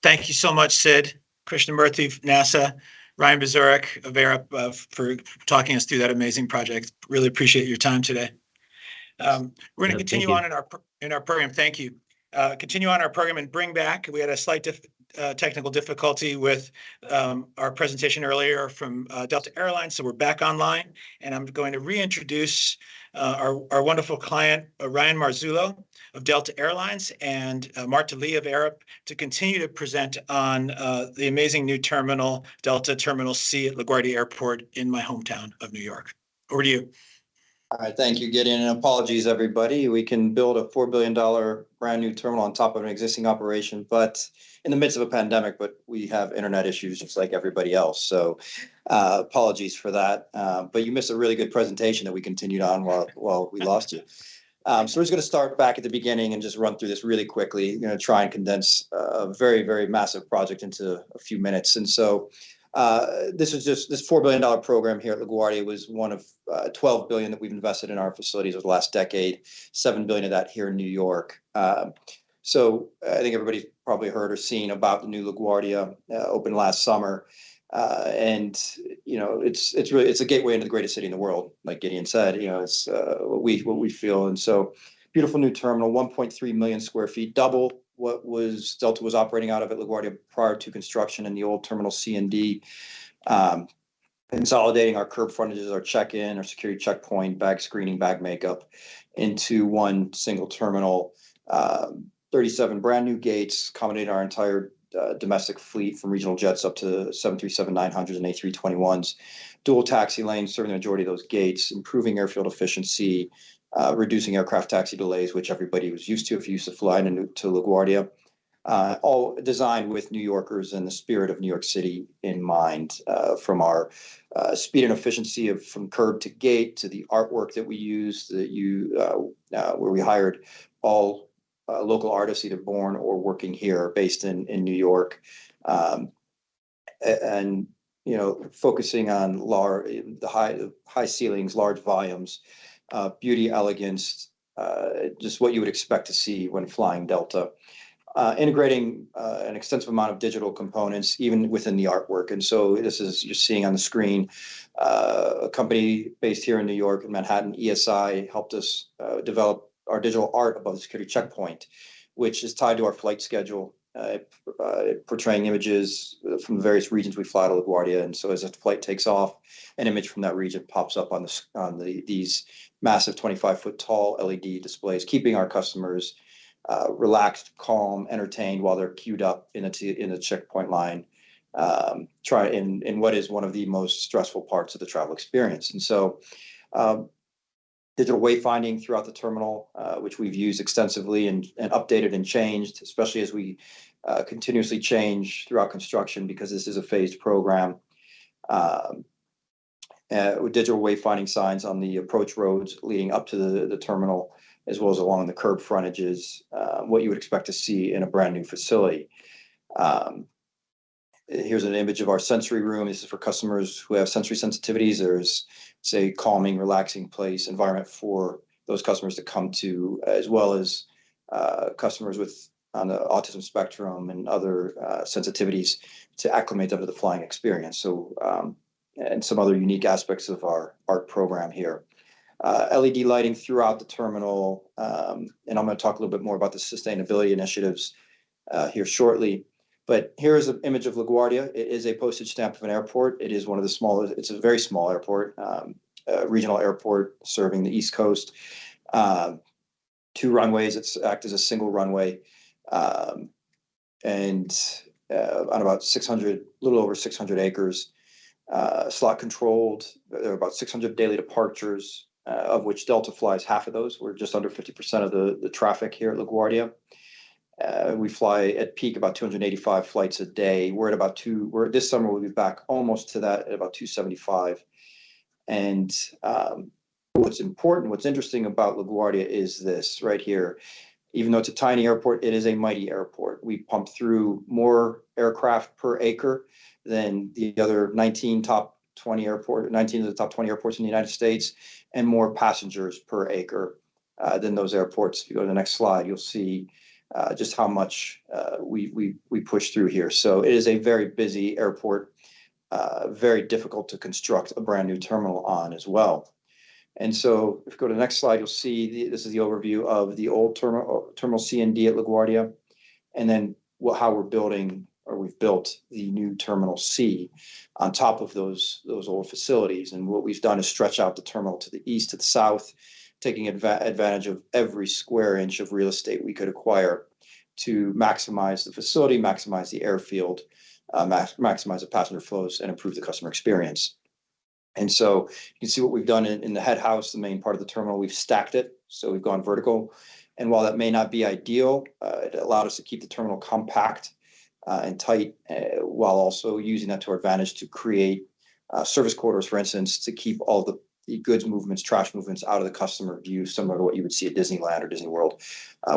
Speaker 1: Thank you so much, Sid, Krishnamoorthy, NASA, Ryan Biziorek of Arup, for talking us through that amazing project. Really appreciate your time today. We're going to continue on in our program. Thank you. Continue on our program and bring back. We had a slight technical difficulty with our presentation earlier from Delta Airlines, so we're back online, and I'm going to reintroduce our wonderful client, Ryan Marzullo of Delta Airlines, and Marta Lee of Arup to continue to present on the amazing new terminal, Delta Terminal C at LaGuardia Airport in my hometown of New York. Over to you.
Speaker 4: All right, thank you, Gideon, and apologies, everybody. We can build a $4 billion brand new terminal on top of an existing operation, but in the midst of a pandemic, but we have internet issues just like everybody else. So apologies for that. But you missed a really good presentation that we continued on while we lost you. So we're just going to start back at the beginning and just run through this really quickly. Going to try and condense a very, very massive project into a few minutes. And so this $4 billion program here at LaGuardia was one of 12 billion that we've invested in our facilities over the last decade, 7 billion of that here in New York. So I think everybody's probably heard or seen about the new LaGuardia opened last summer. And you know, it's a gateway into the greatest city in the world, like Gideon said. You know, it's what we feel. And so beautiful new terminal, 1.3 million square feet, double what Delta was operating out of at LaGuardia prior to construction in the old Terminal C and D. Consolidating our curb frontages, our check-in, our security checkpoint, bag screening, bag makeup into one single terminal. 37 brand new gates, accommodating our entire domestic fleet from regional jets up to 737-900s and A321s. Dual taxi lanes serving the majority of those gates, improving airfield efficiency, reducing aircraft taxi delays, which everybody was used to if you used to fly to LaGuardia. All designed with New Yorkers and the spirit of New York City in mind, from our speed and efficiency from curb to gate to the artwork that we use, where we hired all local artists, either born or working here, based in New York, and you know, focusing on the high ceilings, large volumes, beauty, elegance, just what you would expect to see when flying Delta. Integrating an extensive amount of digital components, even within the artwork. And so this is, you're seeing on the screen, a company based here in New York, in Manhattan, ESI, helped us develop our digital art above the security checkpoint, which is tied to our flight schedule, portraying images from the various regions we fly to LaGuardia. And so as a flight takes off, an image from that region pops up on these massive 25-foot tall LED displays, keeping our customers relaxed, calm, entertained while they're queued up in the checkpoint line, in what is one of the most stressful parts of the travel experience. And so digital wayfinding throughout the terminal, which we've used extensively and updated and changed, especially as we continuously change throughout construction, because this is a phased program. With digital wayfinding signs on the approach roads leading up to the terminal, as well as along the curb frontages, what you would expect to see in a brand new facility. Here's an image of our sensory room. This is for customers who have sensory sensitivities. There's, say, calming, relaxing place, environment for those customers to come to, as well as customers on the autism spectrum and other sensitivities to acclimate them to the flying experience. So, and some other unique aspects of our art program here. LED lighting throughout the terminal, and I'm going to talk a little bit more about the sustainability initiatives here shortly. But here is an image of LaGuardia. It is a postage stamp of an airport. It is one of the smallest. It's a very small airport, regional airport serving the East Coast. 2 runways. It's act as a single runway, and on about 600, little over 600 acres. Slot controlled. There are about 600 daily departures, of which Delta flies half of those. We're just under 50% of the traffic here at LaGuardia. We fly at peak about 285 flights a day. This summer we'll be back almost to that at about 275. And what's interesting about LaGuardia is this right here. Even though it's a tiny airport, it is a mighty airport. We pump through more aircraft per acre than the other 19 of the top 20 airports in the United States, and more passengers per acre than those airports. If you go to the next slide, you'll see just how much we push through here. So it is a very busy airport, very difficult to construct a brand new terminal on as well. And so if you go to the next slide, you'll see this is the overview of the old Terminal C and D at LaGuardia, and then how we've built the new Terminal C on top of those old facilities. And what we've done is stretch out the terminal to the east, to the south, taking advantage of every square inch of real estate we could acquire to maximize the facility, maximize the airfield, maximize the passenger flows, and improve the customer experience. And so you can see what we've done in the head house, the main part of the terminal. We've stacked it, so we've gone vertical. And while that may not be ideal, it allowed us to keep the terminal compact and tight, while also using that to our advantage to create service corridors, for instance, to keep all the goods movements, trash movements out of the customer view, similar to what you would see at Disneyland or Disney World.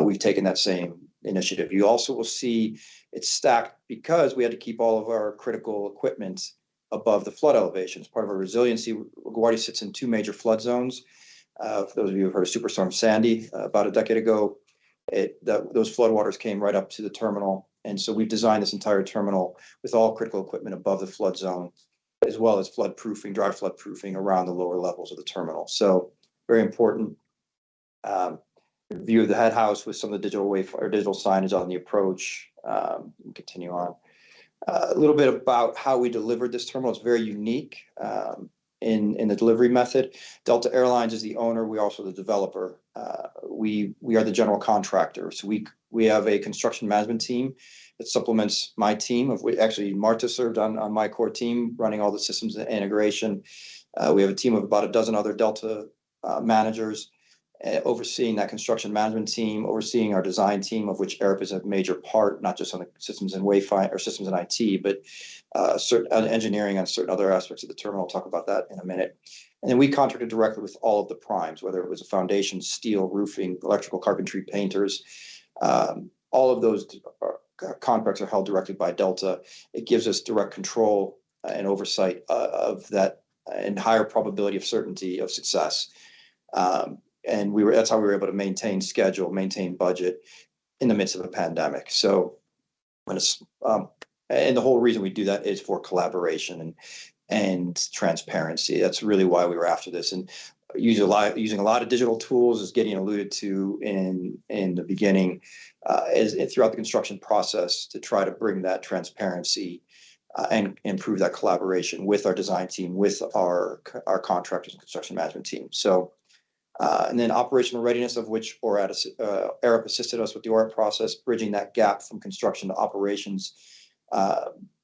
Speaker 4: We've taken that same initiative. You also will see it's stacked because we had to keep all of our critical equipment above the flood elevation. As part of our resiliency, LaGuardia sits in two major flood zones. For those of you who've heard of Superstorm Sandy about a decade ago, those floodwaters came right up to the terminal. And so we've designed this entire terminal with all critical equipment above the flood zone, as well as flood proofing, dry flood proofing around the lower levels of the terminal. So very important. View of the head house with some of the digital signage on the approach. Continue on. A little bit about how we delivered this terminal. It's very unique in the delivery method. Delta Airlines is the owner. We're also the developer. We are the general contractor. So we have a construction management team that supplements my team, of which actually Marta served on my core team, running all the systems and integration. We have a team of about a dozen other Delta managers overseeing that construction management team, overseeing our design team, of which Arup is a major part, not just on the systems and Wi-Fi or systems and IT, but certain engineering on certain other aspects of the terminal. I'll talk about that in a minute. And then we contracted directly with all of the primes, whether it was a foundation, steel, roofing, electrical, carpentry, painters. All of those contracts are held directly by Delta. It gives us direct control and oversight of that and higher probability of certainty of success. And that's how we were able to maintain schedule, maintain budget in the midst of a pandemic. So and the whole reason we do that is for collaboration and transparency. That's really why we were after this. And using a lot of digital tools, as Gideon alluded to in the beginning, throughout the construction process, to try to bring that transparency and improve that collaboration with our design team, with our contractors and construction management team. So. And then operational readiness, of which Arup assisted us with the ORAT process, bridging that gap from construction to operations,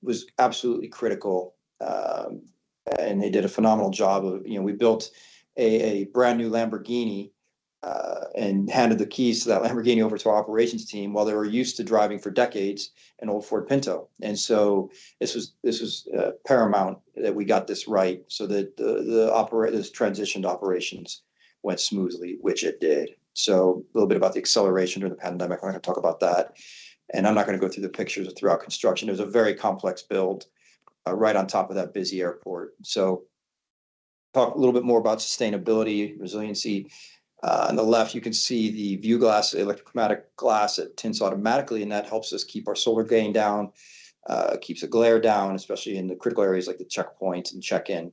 Speaker 4: was absolutely critical. And they did a phenomenal job of, we built a brand new Lamborghini and handed the keys to that Lamborghini over to our operations team while they were used to driving for decades an old Ford Pinto. And so this was paramount that we got this right, so that this transition to operations went smoothly, which it did. So a little bit about the acceleration during the pandemic. I'm not going to talk about that. And I'm not going to go through the pictures throughout construction. It was a very complex build right on top of that busy airport. So talk a little bit more about sustainability, resiliency. On the left, you can see the view glass, electrochromatic glass that tints automatically, and that helps us keep our solar gain down, keeps the glare down, especially in the critical areas like the checkpoint and check-in.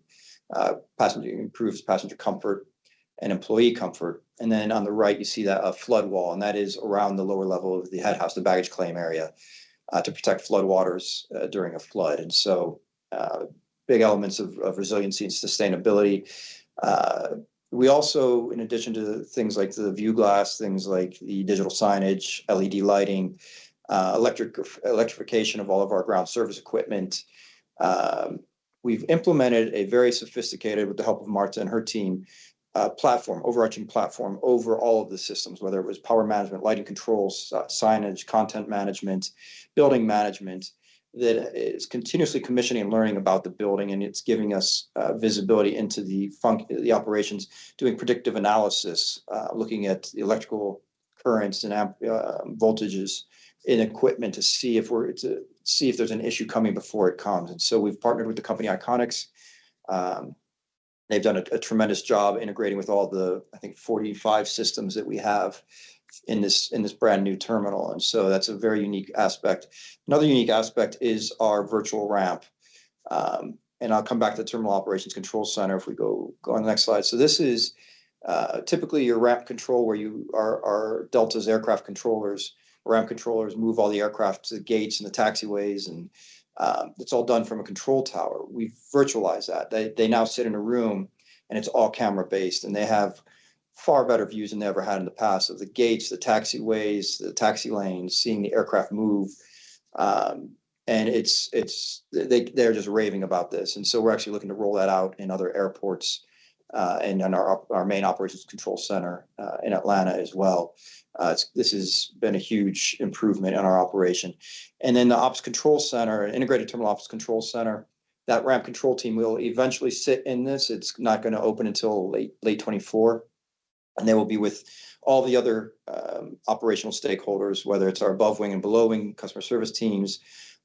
Speaker 4: Improves passenger comfort and employee comfort. And then on the right, you see that a flood wall, and that is around the lower level of the head house, the baggage claim area, to protect flood waters during a flood. And so big elements of resiliency and sustainability. We also, in addition to things like the view glass, things like the digital signage, LED lighting, electrification of all of our ground service equipment, we've implemented a very sophisticated, with the help of Marta and her team, overarching platform over all of the systems, whether it was power management, lighting controls, signage, content management, building management, that is continuously commissioning and learning about the building, and it's giving us visibility into the operations, doing predictive analysis, looking at the electrical currents and voltages in equipment to see if there's an issue coming before it comes. And so we've partnered with the company Iconics. They've done a tremendous job integrating with all the, I think, 45 systems that we have in this brand new terminal. And so that's a very unique aspect. Another unique aspect is our virtual ramp. And I'll come back to the Terminal Operations Control Center if we go on the next slide. So this is typically your ramp control, where you are Delta's aircraft controllers. Ramp controllers move all the aircraft to the gates and the taxiways, and it's all done from a control tower. We've virtualized that. They now sit in a room, and it's all camera based, and they have far better views than they ever had in the past of the gates, the taxiways, the taxi lanes, seeing the aircraft move. And and they're just raving about this. And so we're actually looking to roll that out in other airports and in our main operations control center in Atlanta as well. This has been a huge improvement in our operation. And then the ops control center, integrated terminal ops control center, that ramp control team will eventually sit in this. It's not going to open until late 24. And they will be with all the other operational stakeholders, whether it's our above wing and below wing customer service teams,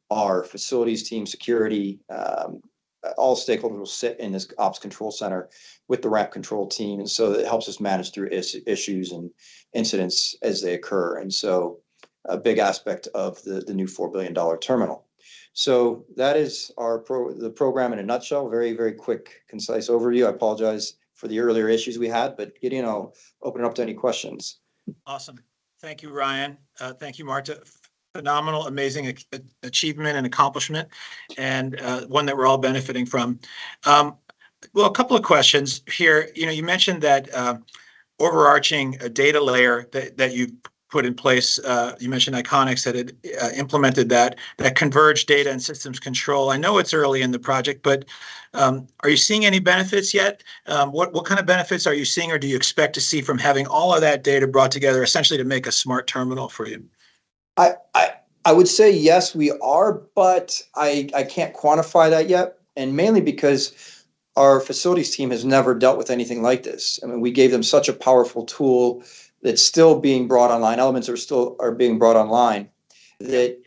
Speaker 4: our facilities team, security, all stakeholders will sit in this ops control center with the ramp control team. And so it helps us manage through issues and incidents as they occur. And so a big aspect of the new $4 billion terminal. So that is the program in a nutshell. Very, very quick, concise overview. I apologize for the earlier issues we had, but Gideon, I'll open it up to any questions.
Speaker 1: Awesome. Thank you, Ryan. Thank you, Marta. Phenomenal, amazing achievement and accomplishment, and one that we're all benefiting from. Well, a couple of questions here. You mentioned that overarching data layer that you put in place. You mentioned Iconics that had implemented that converged data and systems control. I know it's early in the project, but are you seeing any benefits yet? What kind of benefits are you seeing, or do you expect to see from having all of that data brought together essentially to make a smart terminal for you?
Speaker 4: I would say yes, we are, but I can't quantify that yet. And mainly because our facilities team has never dealt with anything like this. I mean, we gave them such a powerful tool that's still being brought online, elements are being brought online, that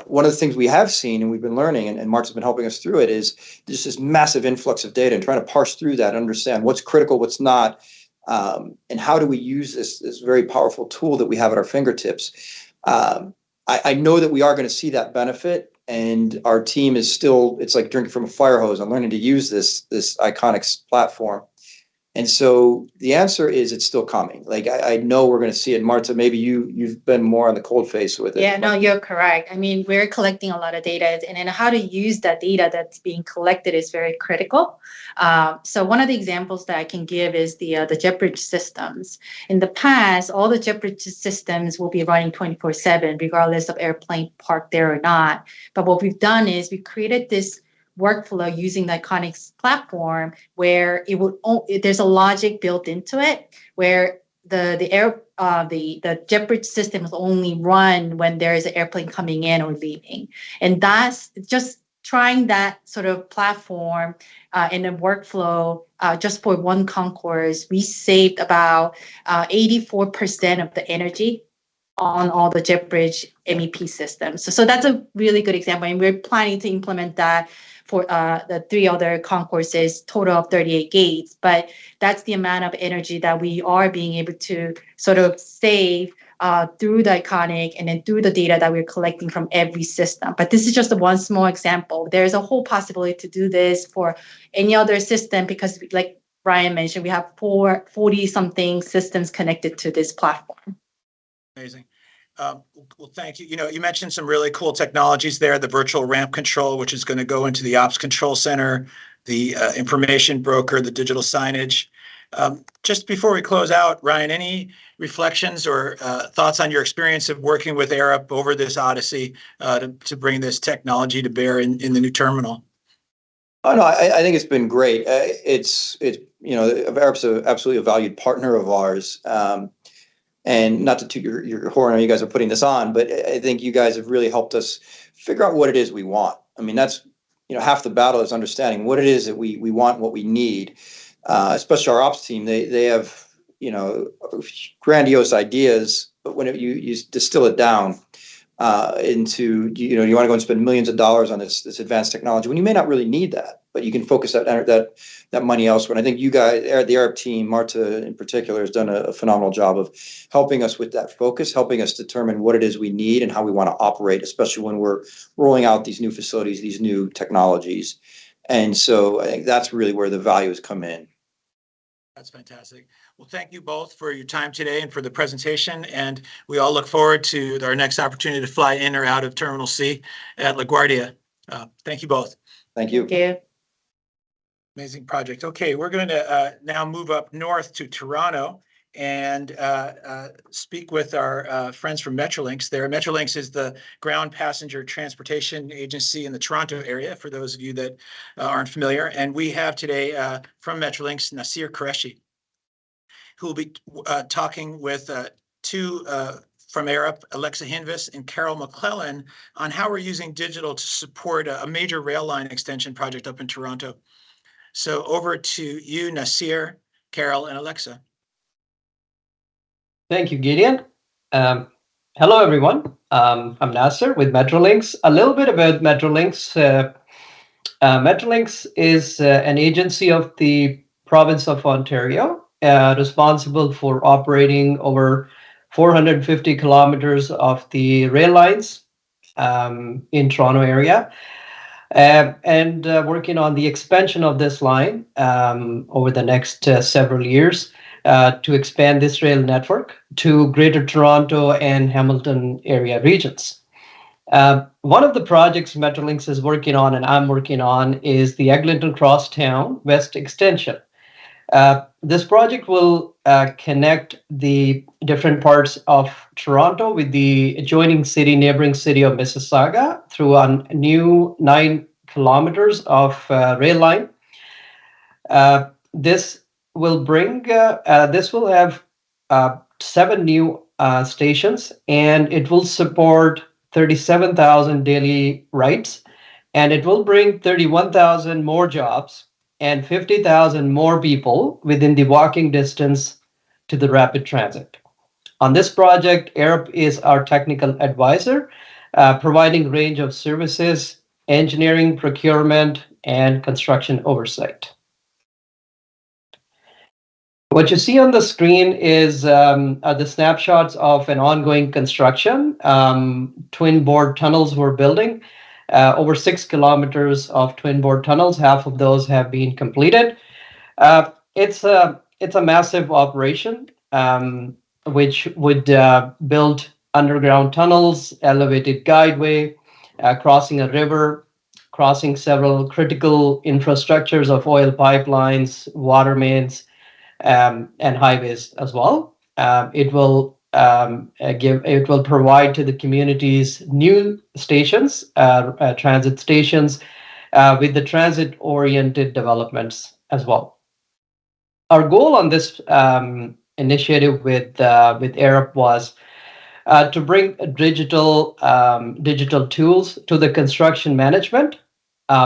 Speaker 4: one of the things we have seen and we've been learning, and Marta's been helping us through it, is just this massive influx of data and trying to parse through that, understand what's critical, what's not, and how do we use this very powerful tool that we have at our fingertips. I know that we are going to see that benefit, and our team is still, it's like drinking from a fire hose. I'm learning to use this Iconics platform. And so the answer is it's still coming. Like I know we're going to see it. Marta, maybe you've been more on the cold face with it.
Speaker 9: Yeah, no, you're correct. I mean, we're collecting a lot of data, and then how to use that data that's being collected is very critical. So one of the examples that I can give is the jet bridge systems. In the past, all the jet bridge systems will be running 24/7, regardless of airplane parked there or not. But what we've done is we created this workflow using the Iconics platform where there's a logic built into it where the jet bridge system will only run when there is an airplane coming in or leaving. And that's just trying that sort of platform in a workflow just for one concourse. We saved about 84% of the energy on all the jet bridge MEP systems. So that's a really good example. And we're planning to implement that for the 3 other concourses, total of 38 gates. But that's the amount of energy that we are being able to sort of save through the Iconic and then through the data that we're collecting from every system. But this is just one small example. There's a whole possibility to do this for any other system because, like Ryan mentioned, we have 40-something systems connected to this platform.
Speaker 1: Amazing. Well, thank you. You mentioned some really cool technologies there, the virtual ramp control, which is going to go into the ops control center, the information broker, the digital signage. Just before we close out, Ryan, any reflections or thoughts on your experience of working with Arup over this odyssey to bring this technology to bear in the new terminal?
Speaker 4: Oh, no, I think it's been great. Arup's absolutely a valued partner of ours. And not to toot your horn, I know you guys are putting this on, but I think you guys have really helped us figure out what it is we want. I mean, that's, half the battle is understanding what it is that we want, what we need. Especially our ops team, they have, grandiose ideas, but when you distill it down into, you want to go and spend millions of dollars on this advanced technology when you may not really need that, but you can focus that money elsewhere. And I think you guys, the Arup team, Marta in particular, has done a phenomenal job of helping us with that focus, helping us determine what it is we need and how we want to operate, especially when we're rolling out these new facilities, these new technologies. And so I think that's really where the value has come in.
Speaker 1: That's fantastic. Well, thank you both for your time today and for the presentation. And we all look forward to our next opportunity to fly in or out of Terminal C at LaGuardia. Thank you both.
Speaker 4: Thank you.
Speaker 9: Thank you.
Speaker 1: Amazing project. Okay, we're going to now move up north to Toronto and speak with our friends from Metrolinx there. Metrolinx is the ground passenger transportation agency in the Toronto area, for those of you that aren't familiar. And we have today from Metrolinx, Nasir Qureshi, who will be talking with two from Arup, Alexa Hinves and Carol McClellan, on how we're using digital to support a major rail line extension project up in Toronto. So over to you, Nasir, Carol, and Alexa.
Speaker 10: Thank you, Gideon. Hello, everyone. I'm Nasir with Metrolinx. A little bit about Metrolinx. Metrolinx is an agency of the province of Ontario, responsible for operating over 450 kilometers of the rail lines in Toronto area, and working on the expansion of this line over the next several years. To expand this rail network to Greater Toronto and Hamilton area regions. One of the projects Metrolinx is working on and I'm working on is the Eglinton Crosstown West Extension. This project will connect the different parts of Toronto with the adjoining city, neighboring city of Mississauga through a new 9 kilometers of rail line. This will have 7 new stations, and it will support 37,000 daily rides, and it will bring 31,000 more jobs and 50,000 more people within the walking distance to the rapid transit. On this project, Arup is our technical advisor, providing a range of services, engineering, procurement, and construction oversight. What you see on the screen is the snapshots of an ongoing construction. Twin board tunnels we're building, over 6 kilometers of twin board tunnels. Half of those have been completed. It's a massive operation, which would build underground tunnels, elevated guideway, crossing a river, crossing several critical infrastructures of oil pipelines, water mains, and highways as well. It will provide to the communities new stations, transit stations, with the transit-oriented developments as well. Our goal on this initiative with Arup was to bring digital tools to the construction management,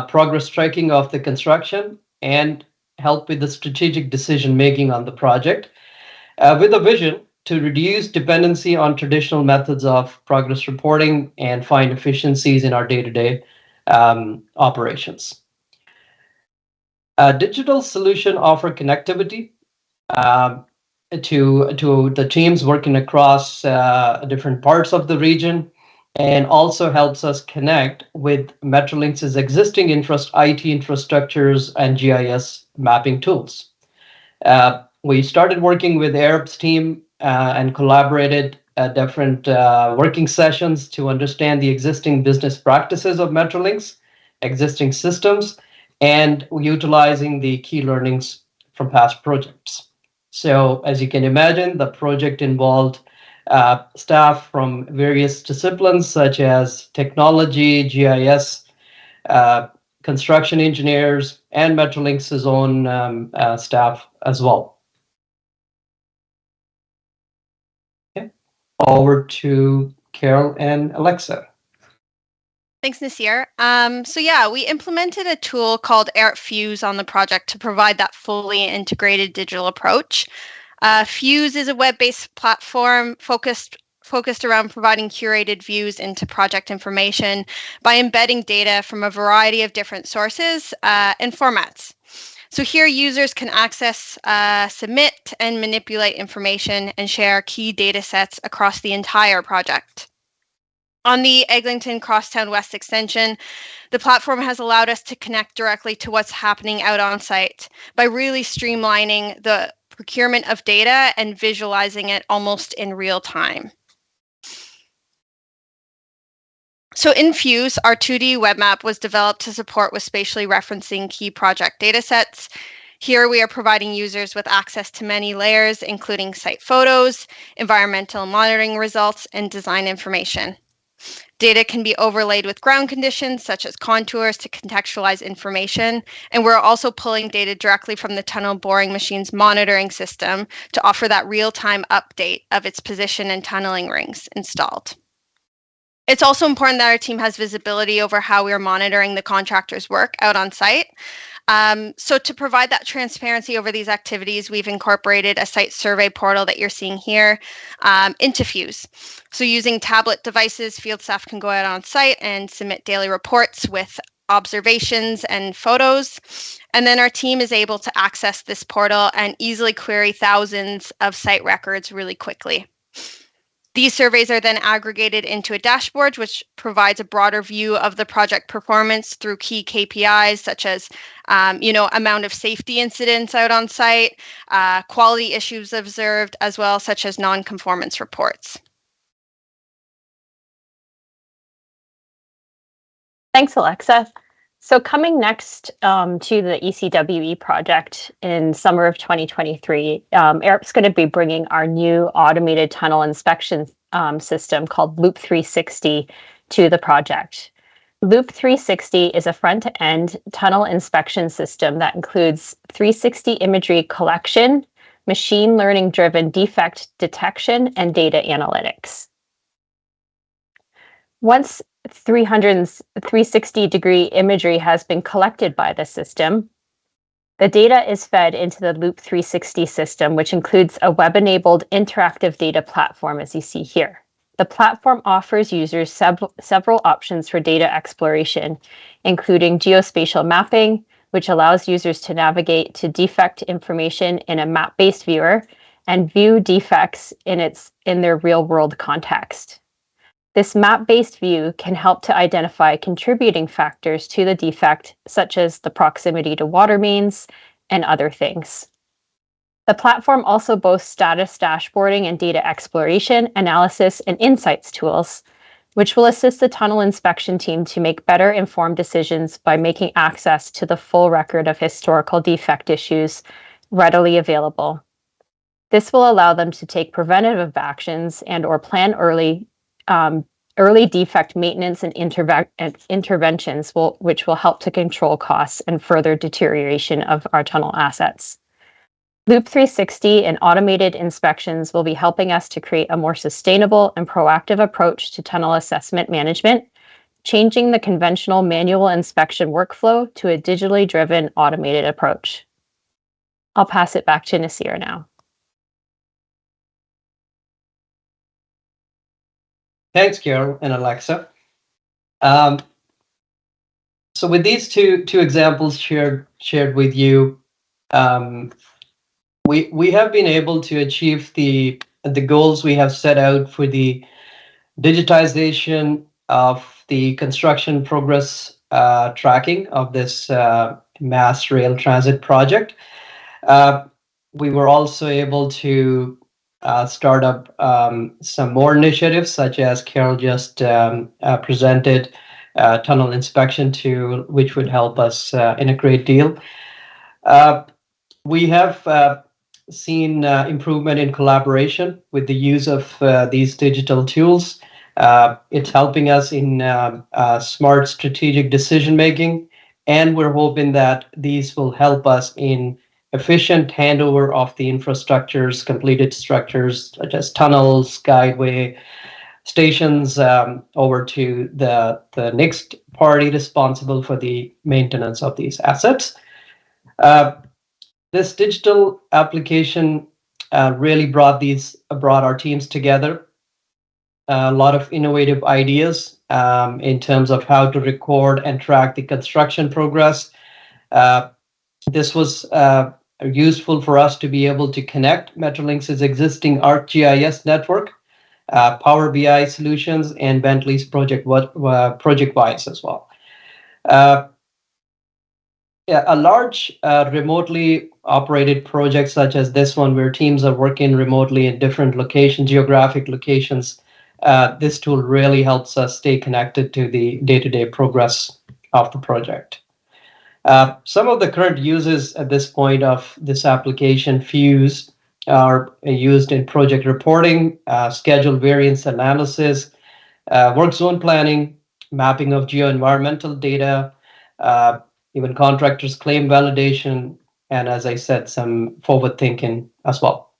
Speaker 10: progress tracking of the construction, and help with the strategic decision making on the project, with a vision to reduce dependency on traditional methods of progress reporting and find efficiencies in our day-to-day operations. A digital solution offer connectivity to the teams working across different parts of the region, and also helps us connect with Metrolinx's existing IT infrastructures and GIS mapping tools. We started working with Arup's team and collaborated at different working sessions to understand the existing business practices of Metrolinx, existing systems, and utilizing the key learnings from past projects. So as you can imagine, the project involved staff from various disciplines such as technology, GIS, construction engineers, and Metrolinx's own staff as well. Okay. Over to Carol and Alexa.
Speaker 11: Thanks, Nasir. We implemented a tool called Arup Fuse on the project to provide that fully integrated digital approach. Fuse is a web-based platform focused around providing curated views into project information by embedding data from a variety of different sources and formats. So here users can access, submit, and manipulate information and share key data sets across the entire project. On the Eglinton Crosstown West extension, the platform has allowed us to connect directly to what's happening out on site by really streamlining the procurement of data and visualizing it almost in real time. So in Fuse, our 2D web map was developed to support with spatially referencing key project datasets. Here we are providing users with access to many layers, including site photos, environmental monitoring results, and design information. Data can be overlaid with ground conditions, such as contours, to contextualize information. And we're also pulling data directly from the tunnel boring machine's monitoring system to offer that real-time update of its position and tunneling rings installed. It's also important that our team has visibility over how we are monitoring the contractor's work out on site. So to provide that transparency over these activities, we've incorporated a site survey portal that you're seeing here into Fuse. So using tablet devices, field staff can go out on site and submit daily reports with observations and photos. And then our team is able to access this portal and easily query thousands of site records really quickly. These surveys are then aggregated into a dashboard, which provides a broader view of the project performance through key KPIs, such as, amount of safety incidents out on site, quality issues observed, as well, such as non-conformance reports.
Speaker 12: Thanks, Alexa. So coming next to the ECWE project in summer of 2023, Arup's going to be bringing our new automated tunnel inspection system called Loop 360 to the project. Loop 360 is a front-to-end tunnel inspection system that includes 360 imagery collection, machine learning-driven defect detection, and data analytics. Once 360-degree imagery has been collected by the system, the data is fed into the Loop 360 system, which includes a web-enabled interactive data platform, as you see here. The platform offers users several options for data exploration, including geospatial mapping, which allows users to navigate to defect information in a map-based viewer and view defects in their real-world context. This map-based view can help to identify contributing factors to the defect, such as the proximity to water mains and other things. The platform also boasts status dashboarding and data exploration, analysis, and insights tools, which will assist the tunnel inspection team to make better informed decisions by making access to the full record of historical defect issues readily available. This will allow them to take preventative actions and/or plan early defect maintenance and interventions, which will help to control costs and further deterioration of our tunnel assets. Loop 360 and automated inspections will be helping us to create a more sustainable and proactive approach to tunnel assessment management, changing the conventional manual inspection workflow to a digitally driven automated approach. I'll pass it back to Nasir now.
Speaker 10: Thanks, Carol and Alexa. So with these two examples shared with you, we have been able to achieve the goals we have set out for the digitization of the construction progress tracking of this mass rail transit project. We were also able to start up some more initiatives, such as Carol just presented, tunnel inspection tool, which would help us in a great deal. We have seen improvement in collaboration with the use of these digital tools. It's helping us in smart strategic decision making, and we're hoping that these will help us in efficient handover of the infrastructures, completed structures such as tunnels, guideway, stations, over to the next party responsible for the maintenance of these assets. This digital application really brought our teams together. A lot of innovative ideas in terms of how to record and track the construction progress. This was useful for us to be able to connect Metrolinx's existing ArcGIS network, Power BI solutions, and Bentley's ProjectWise as well. A large remotely operated project such as this one, where teams are working remotely in different geographic locations, this tool really helps us stay connected to the day-to-day progress of the project. Some of the current uses at this point of this application, Fuse, are used in project reporting, schedule variance analysis, work zone planning, mapping of geo-environmental data, even contractors' claim validation, and as I said, some forward thinking as well.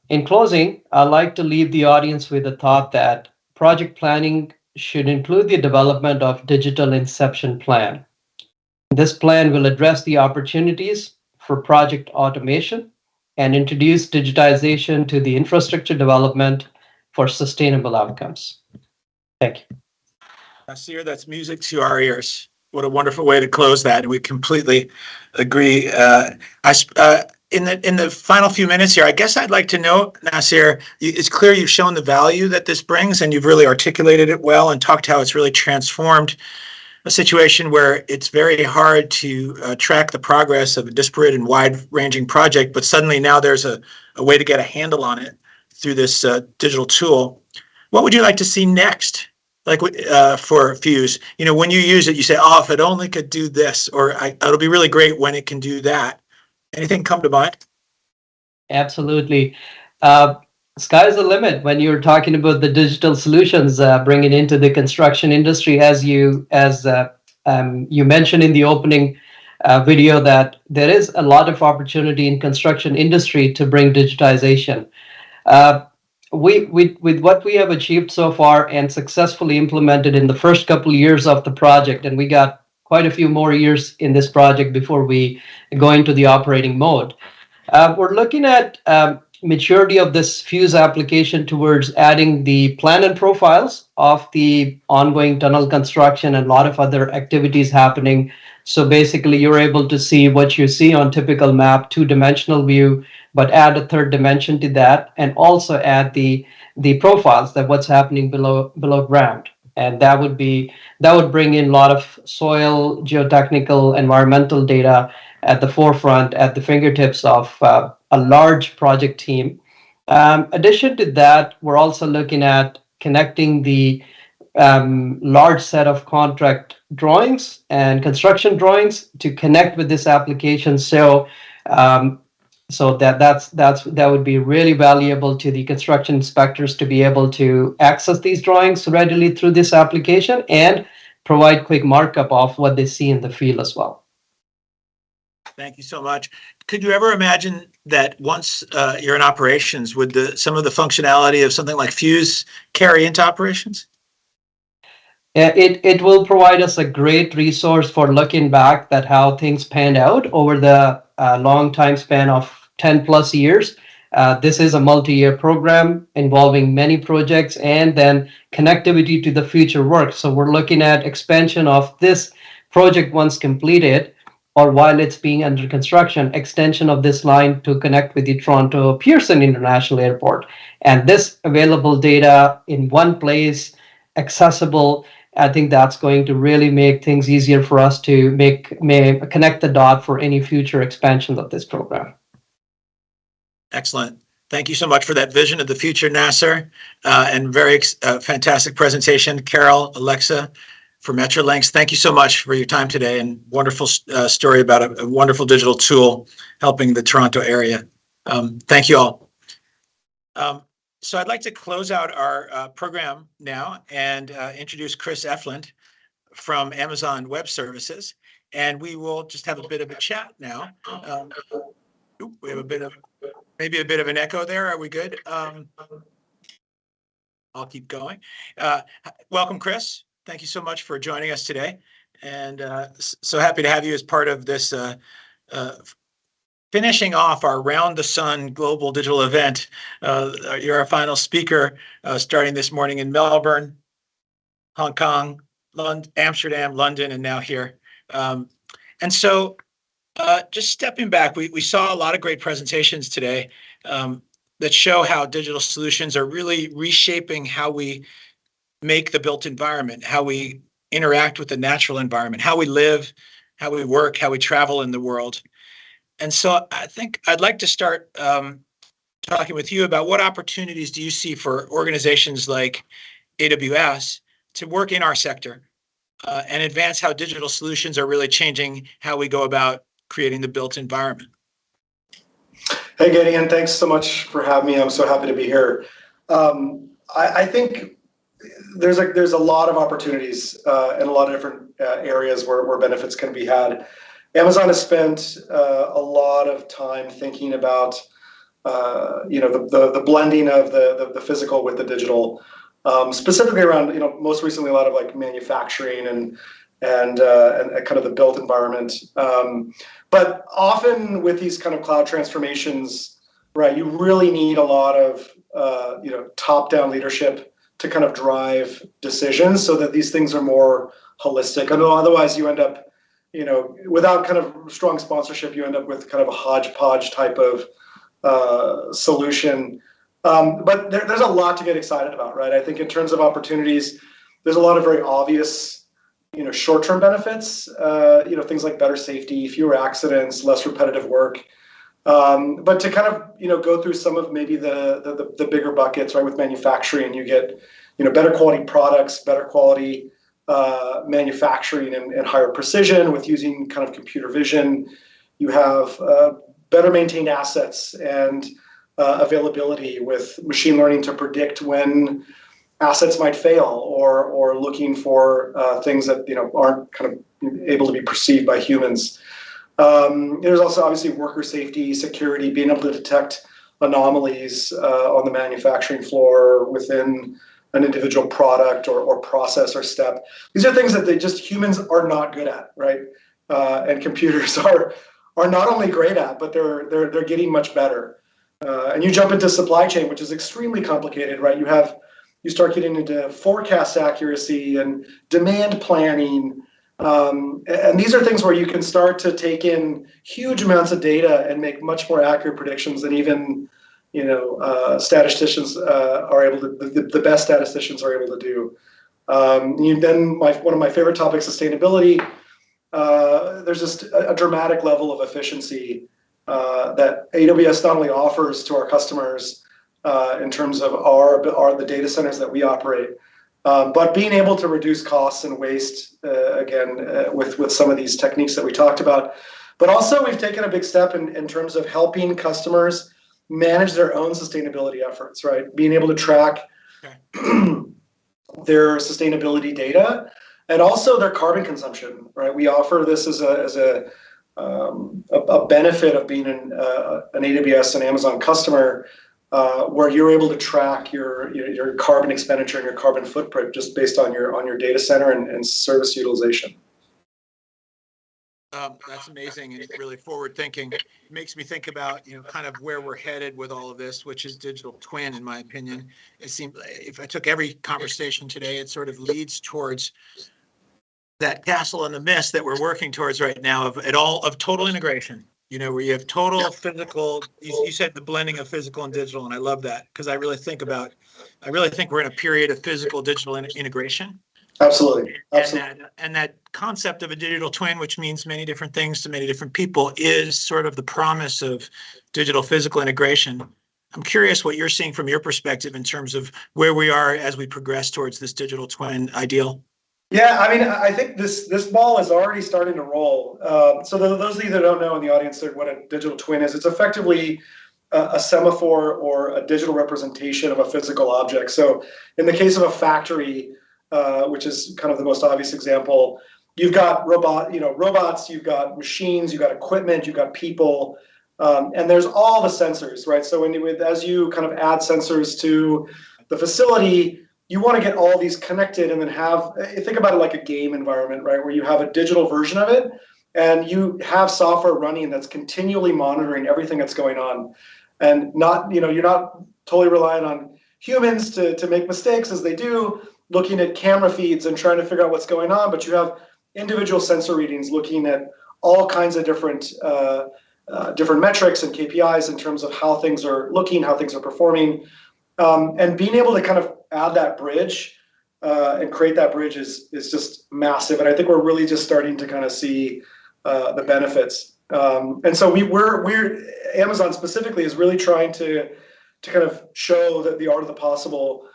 Speaker 10: In closing, I'd like to leave the audience with the thought that project planning should include the development of digital inception plan. This plan will address the opportunities for project automation and introduce digitization to the infrastructure development for sustainable outcomes. Thank you.
Speaker 1: Nasir, that's music to our ears. What a wonderful way to close that. And we completely agree. In the final few minutes here, I guess I'd like to know, Nasir, it's clear you've shown the value that this brings, and you've really articulated it well and talked how it's really transformed a situation where it's very hard to track the progress of a disparate and wide-ranging project, but suddenly now there's a way to get a handle on it through this digital tool. What would you like to see next? Like for Fuse, when you use it, you say, "Oh, if it only could do this," or "It'll be really great when it can do that." Anything come to mind?
Speaker 10: Absolutely. Sky's the limit when you're talking about the digital solutions bringing into the construction industry. As you mentioned in the opening video, that there is a lot of opportunity in construction industry to bring digitization. With what we have achieved so far and successfully implemented in the first couple of years of the project, and we got quite a few more years in this project before we go into the operating mode. We're looking at maturity of this Fuse application towards adding the plan and profiles of the ongoing tunnel construction and a lot of other activities happening. So basically, you're able to see what you see on typical map, two-dimensional view, but add a third dimension to that, and also add the profiles that what's happening below ground. And that would bring in a lot of soil, geotechnical, environmental data at the forefront, at the fingertips of a large project team. Addition to that, we're also looking at connecting the large set of contract drawings and construction drawings to connect with this application. So that would be really valuable to the construction inspectors to be able to access these drawings readily through this application and provide quick markup of what they see in the field as well.
Speaker 1: Thank you so much. Could you ever imagine that once you're in operations, would some of the functionality of something like Fuse carry into operations?
Speaker 10: It will provide us a great resource for looking back at how things panned out over the long time span of 10 plus years. This is a multi-year program involving many projects and then connectivity to the future work. So we're looking at expansion of this project once completed, or while it's being under construction, extension of this line to connect with the Toronto Pearson International Airport. And this available data in one place, accessible, I think that's going to really make things easier for us to connect the dot for any future expansion of this program.
Speaker 1: Excellent. Thank you so much for that vision of the future, Nasir, and very fantastic presentation. Carol, Alexa, for Metrolinx, thank you so much for your time today, and wonderful story about a wonderful digital tool helping the Toronto area. Thank you all. So I'd like to close out our program now and introduce Kris Efland from Amazon Web Services, and we will just have a bit of a chat now. We have maybe a bit of an echo there. Are we good? I'll keep going. Welcome, Kris. Thank you so much for joining us today, and so happy to have you as part of this finishing off our Round the Sun global digital event. You're our final speaker, starting this morning in Melbourne, Hong Kong, Amsterdam, London, and now here. And so just stepping back, we saw a lot of great presentations today that show how digital solutions are really reshaping how we make the built environment, how we interact with the natural environment, how we live, how we work, how we travel in the world. And so I think I'd like to start talking with you about what opportunities do you see for organizations like AWS to work in our sector and advance how digital solutions are really changing how we go about creating the built environment.
Speaker 13: Hey, Gideon, thanks so much for having me. I'm so happy to be here. I think there's a lot of opportunities in a lot of different areas where benefits can be had. Amazon has spent a lot of time thinking about the blending of the physical with the digital, specifically around most recently a lot of like manufacturing and kind of the built environment. But often with these kind of cloud transformations, right, you really need a lot of top-down leadership to kind of drive decisions so that these things are more holistic. I know otherwise you end up, without kind of strong sponsorship, you end up with kind of a hodgepodge type of solution. But there's a lot to get excited about, right? I think in terms of opportunities, there's a lot of very obvious, short-term benefits, things like better safety, fewer accidents, less repetitive work. But to kind of, go through some of maybe the bigger buckets, right? With manufacturing, you get, better quality products, better quality manufacturing and higher precision with using kind of computer vision. You have better maintained assets and availability with machine learning to predict when assets might fail or looking for things that aren't kind of able to be perceived by humans. There's also obviously worker safety, security, being able to detect anomalies on the manufacturing floor within an individual product or process or step. These are things that humans are not good at, right? And computers are not only great at, but they're getting much better. And you jump into supply chain, which is extremely complicated, right? You start getting into forecast accuracy and demand planning. And these are things where you can start to take in huge amounts of data and make much more accurate predictions than even, statisticians are able to, the best statisticians are able to do. Then one of my favorite topics, sustainability. There's just a dramatic level of efficiency that AWS not only offers to our customers in terms of the data centers that we operate, but being able to reduce costs and waste with some of these techniques that we talked about. But also we've taken a big step in terms of helping customers manage their own sustainability efforts, right? Being able to track their sustainability data and also their carbon consumption, right? We offer this as a benefit of being an AWS and Amazon customer, where you're able to track your carbon expenditure and your carbon footprint just based on your data center and service utilization.
Speaker 1: That's amazing and really forward thinking. It makes me think about kind of where we're headed with all of this, which is digital twin, in my opinion. It seems if I took every conversation today, it sort of leads towards that castle in the mist that we're working towards right now of total integration. Where you have total physical, you said the blending of physical and digital, and I love that because I really think we're in a period of physical digital integration.
Speaker 13: Absolutely.
Speaker 1: And that concept of a digital twin, which means many different things to many different people, is sort of the promise of digital physical integration. I'm curious what you're seeing from your perspective in terms of where we are as we progress towards this digital twin ideal.
Speaker 13: Yeah, I mean, I think this ball is already starting to roll. So those of you that don't know in the audience what a digital twin is, it's effectively a semaphore or a digital representation of a physical object. So in the case of a factory, which is kind of the most obvious example, you've got robots, you've got machines, you've got equipment, you've got people, and there's all the sensors, right? So as you kind of add sensors to the facility, you want to get all these connected and then think about it like a game environment, right? Where you have a digital version of it and you have software running that's continually monitoring everything that's going on. And you're not totally relying on humans to make mistakes as they do, looking at camera feeds and trying to figure out what's going on, but you have individual sensor readings looking at all kinds of different metrics and KPIs in terms of how things are looking, how things are performing. And being able to kind of add that bridge and create that bridge is just massive. And I think we're really just starting to kind of see the benefits. And so we're Amazon specifically is really trying to kind of show that the art of the possible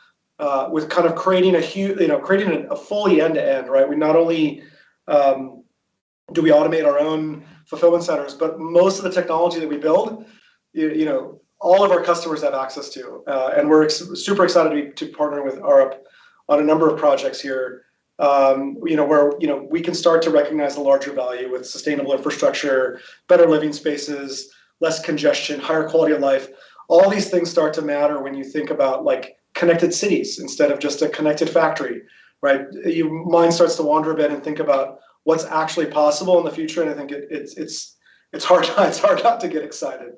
Speaker 13: with kind of creating a fully end-to-end, right? We not only do we automate our own fulfillment centers, but most of the technology that we build, all of our customers have access to, and we're super excited to partner with Arup on a number of projects here. Where we can start to recognize the larger value with sustainable infrastructure, better living spaces, less congestion, higher quality of life. All these things start to matter when you think about like connected cities instead of just a connected factory, right? Your mind starts to wander a bit and think about what's actually possible in the future, and I think it's hard not to get excited.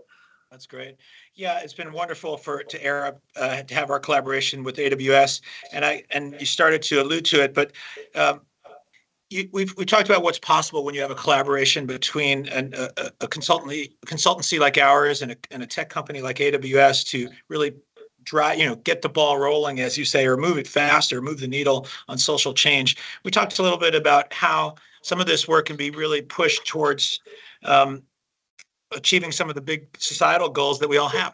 Speaker 1: That's great. Yeah, it's been wonderful to Arup to have our collaboration with AWS, and you started to allude to it, but we talked about what's possible when you have a collaboration between a consultancy like ours and a tech company like AWS to really get the ball rolling, as you say, or move it faster, move the needle on social change. We talked a little bit about how some of this work can be really pushed towards achieving some of the big societal goals that we all have,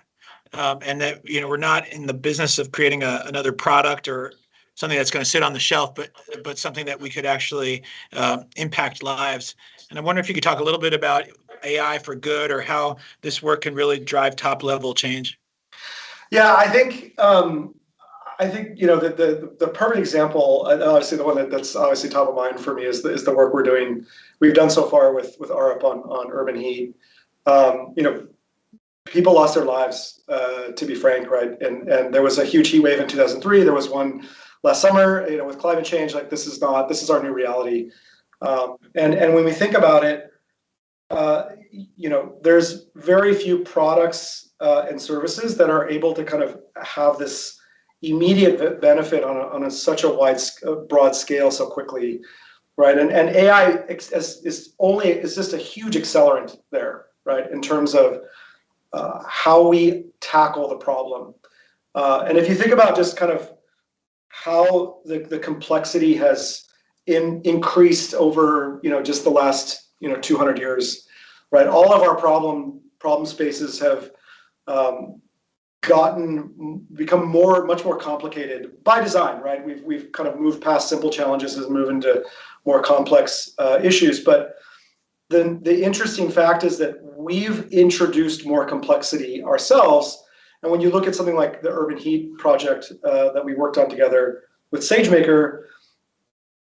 Speaker 1: and that we're not in the business of creating another product or something that's going to sit on the shelf, but something that we could actually impact lives. And I wonder if you could talk a little bit about AI for good, or how this work can really drive top level change.
Speaker 13: Yeah, I think the perfect example, and obviously the one that's obviously top of mind for me is the work we've done so far with Arup on urban heat. People lost their lives, to be frank, right? And there was a huge heat wave in 2003. There was one last summer. With climate change, like this is our new reality. And when we think about it, there's very few products and services that are able to kind of have this immediate benefit on such a broad scale so quickly, right? And AI is just a huge accelerant there, right? In terms of how we tackle the problem. And if you think about just kind of how the complexity has increased over much the last 200 years, right? All of our problem spaces have become much more complicated by design, right? We've kind of moved past simple challenges and moved into more complex issues. But the interesting fact is that we've introduced more complexity ourselves. And when you look at something like the urban heat project that we worked on together with SageMaker,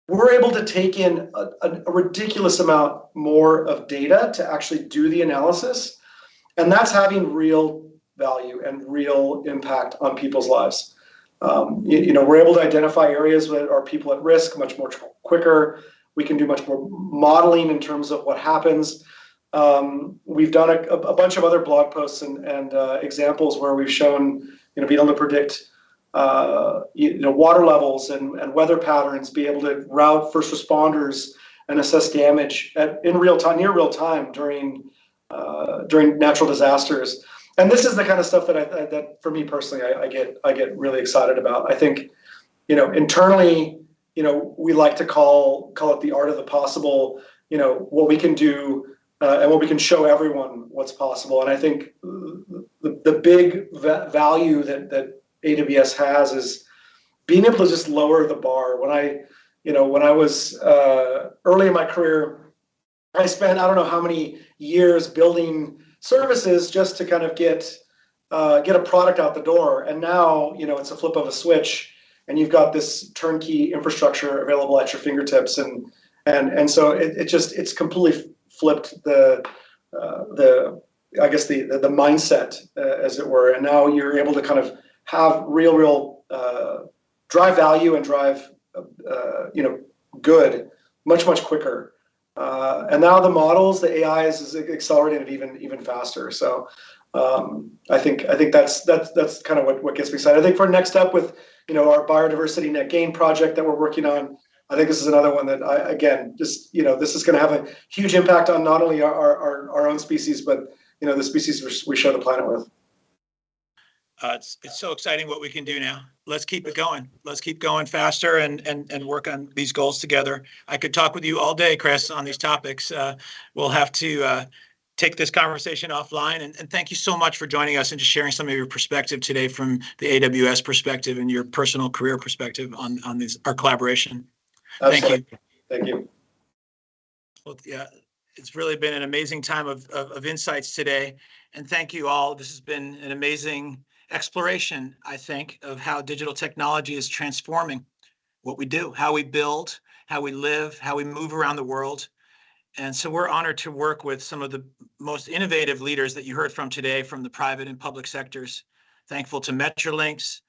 Speaker 13: we're able to take in a ridiculous amount more of data to actually do the analysis. And that's having real value and real impact on people's lives. We're able to identify areas where are people at risk much more quicker. We can do much more modeling in terms of what happens. We've done a bunch of other blog posts and examples where we've shown being able to predict water levels and weather patterns, be able to route first responders and assess damage near real time during natural disasters. And this is the kind of stuff that for me personally, I get really excited about. I think, internally, we like to call it the art of the possible. What we can do and what we can show everyone what's possible. And I think the big value that AWS has is being able to just lower the bar. When I was early in my career, I spent I don't know how many years building services just to kind of get a product out the door. And now it's a flip of a switch, and you've got this turnkey infrastructure available at your fingertips. And so it's completely flipped the mindset, as it were. And now you're able to kind of have real drive value and drive good much quicker. And now the models, the AI is accelerating it even faster. So I think that's kind of what gets me excited. I think for next step with our biodiversity net gain project that we're working on, I think this is another one that this is going to have a huge impact on not only our own species, but the species we share the planet with.
Speaker 1: It's so exciting what we can do now. Let's keep it going. Let's keep going faster and work on these goals together. I could talk with you all day, Kris, on these topics. We'll have to take this conversation offline. And thank you so much for joining us and just sharing some of your perspective today from the AWS perspective and your personal career perspective on our collaboration.
Speaker 13: Absolutely.
Speaker 1: Thank you.
Speaker 13: Thank you.
Speaker 1: Well, yeah, it's really been an amazing time of insights today. And thank you all. This has been an amazing exploration, I think, of how digital technology is transforming what we do, how we build, how we live, how we move around the world. And so we're honored to work with some of the most innovative leaders that you heard from today from the private and public sectors. Thankful to Metrolinx,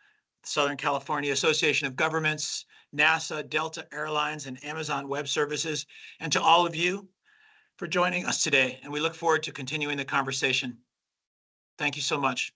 Speaker 1: Southern California Association of Governments, NASA, Delta Airlines, and Amazon Web Services, and to all of you for joining us today. And we look forward to continuing the conversation. Thank you so much.